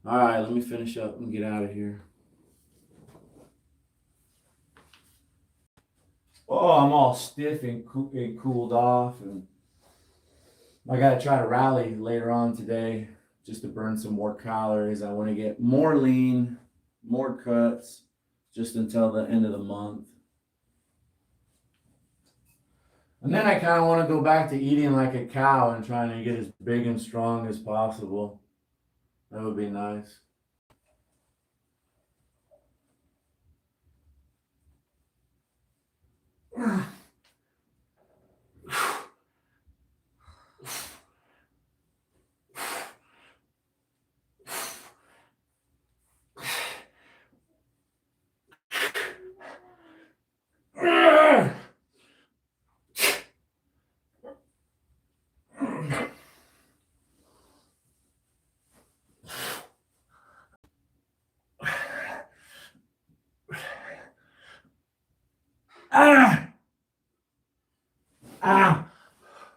All right, let me finish up and get out of here. Oh, I'm all stiff and cooled off, and I gotta try to rally later on today just to burn some more calories. I want to get more lean, more cuts, just until the end of the month. And then I kind of want to go back to eating like a cow and trying to get as big and strong as possible. That would be nice.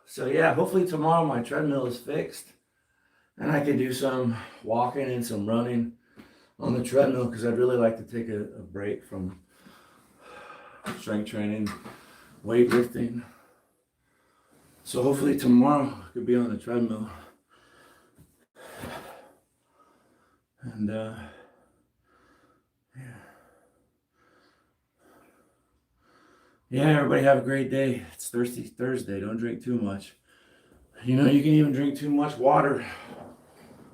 So yeah, hopefully tomorrow my treadmill is fixed and I can do some walking and some running on the treadmill because I'd really like to take a break from strength training, weightlifting. So hopefully tomorrow I could be on the treadmill. And yeah, everybody have a great day. It's Thursday. Don't drink too much. You know, you can even drink too much water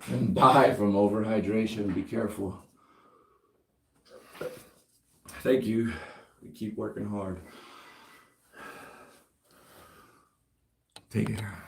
and die from overhydration. Be careful. Thank you. We keep working hard. Take care.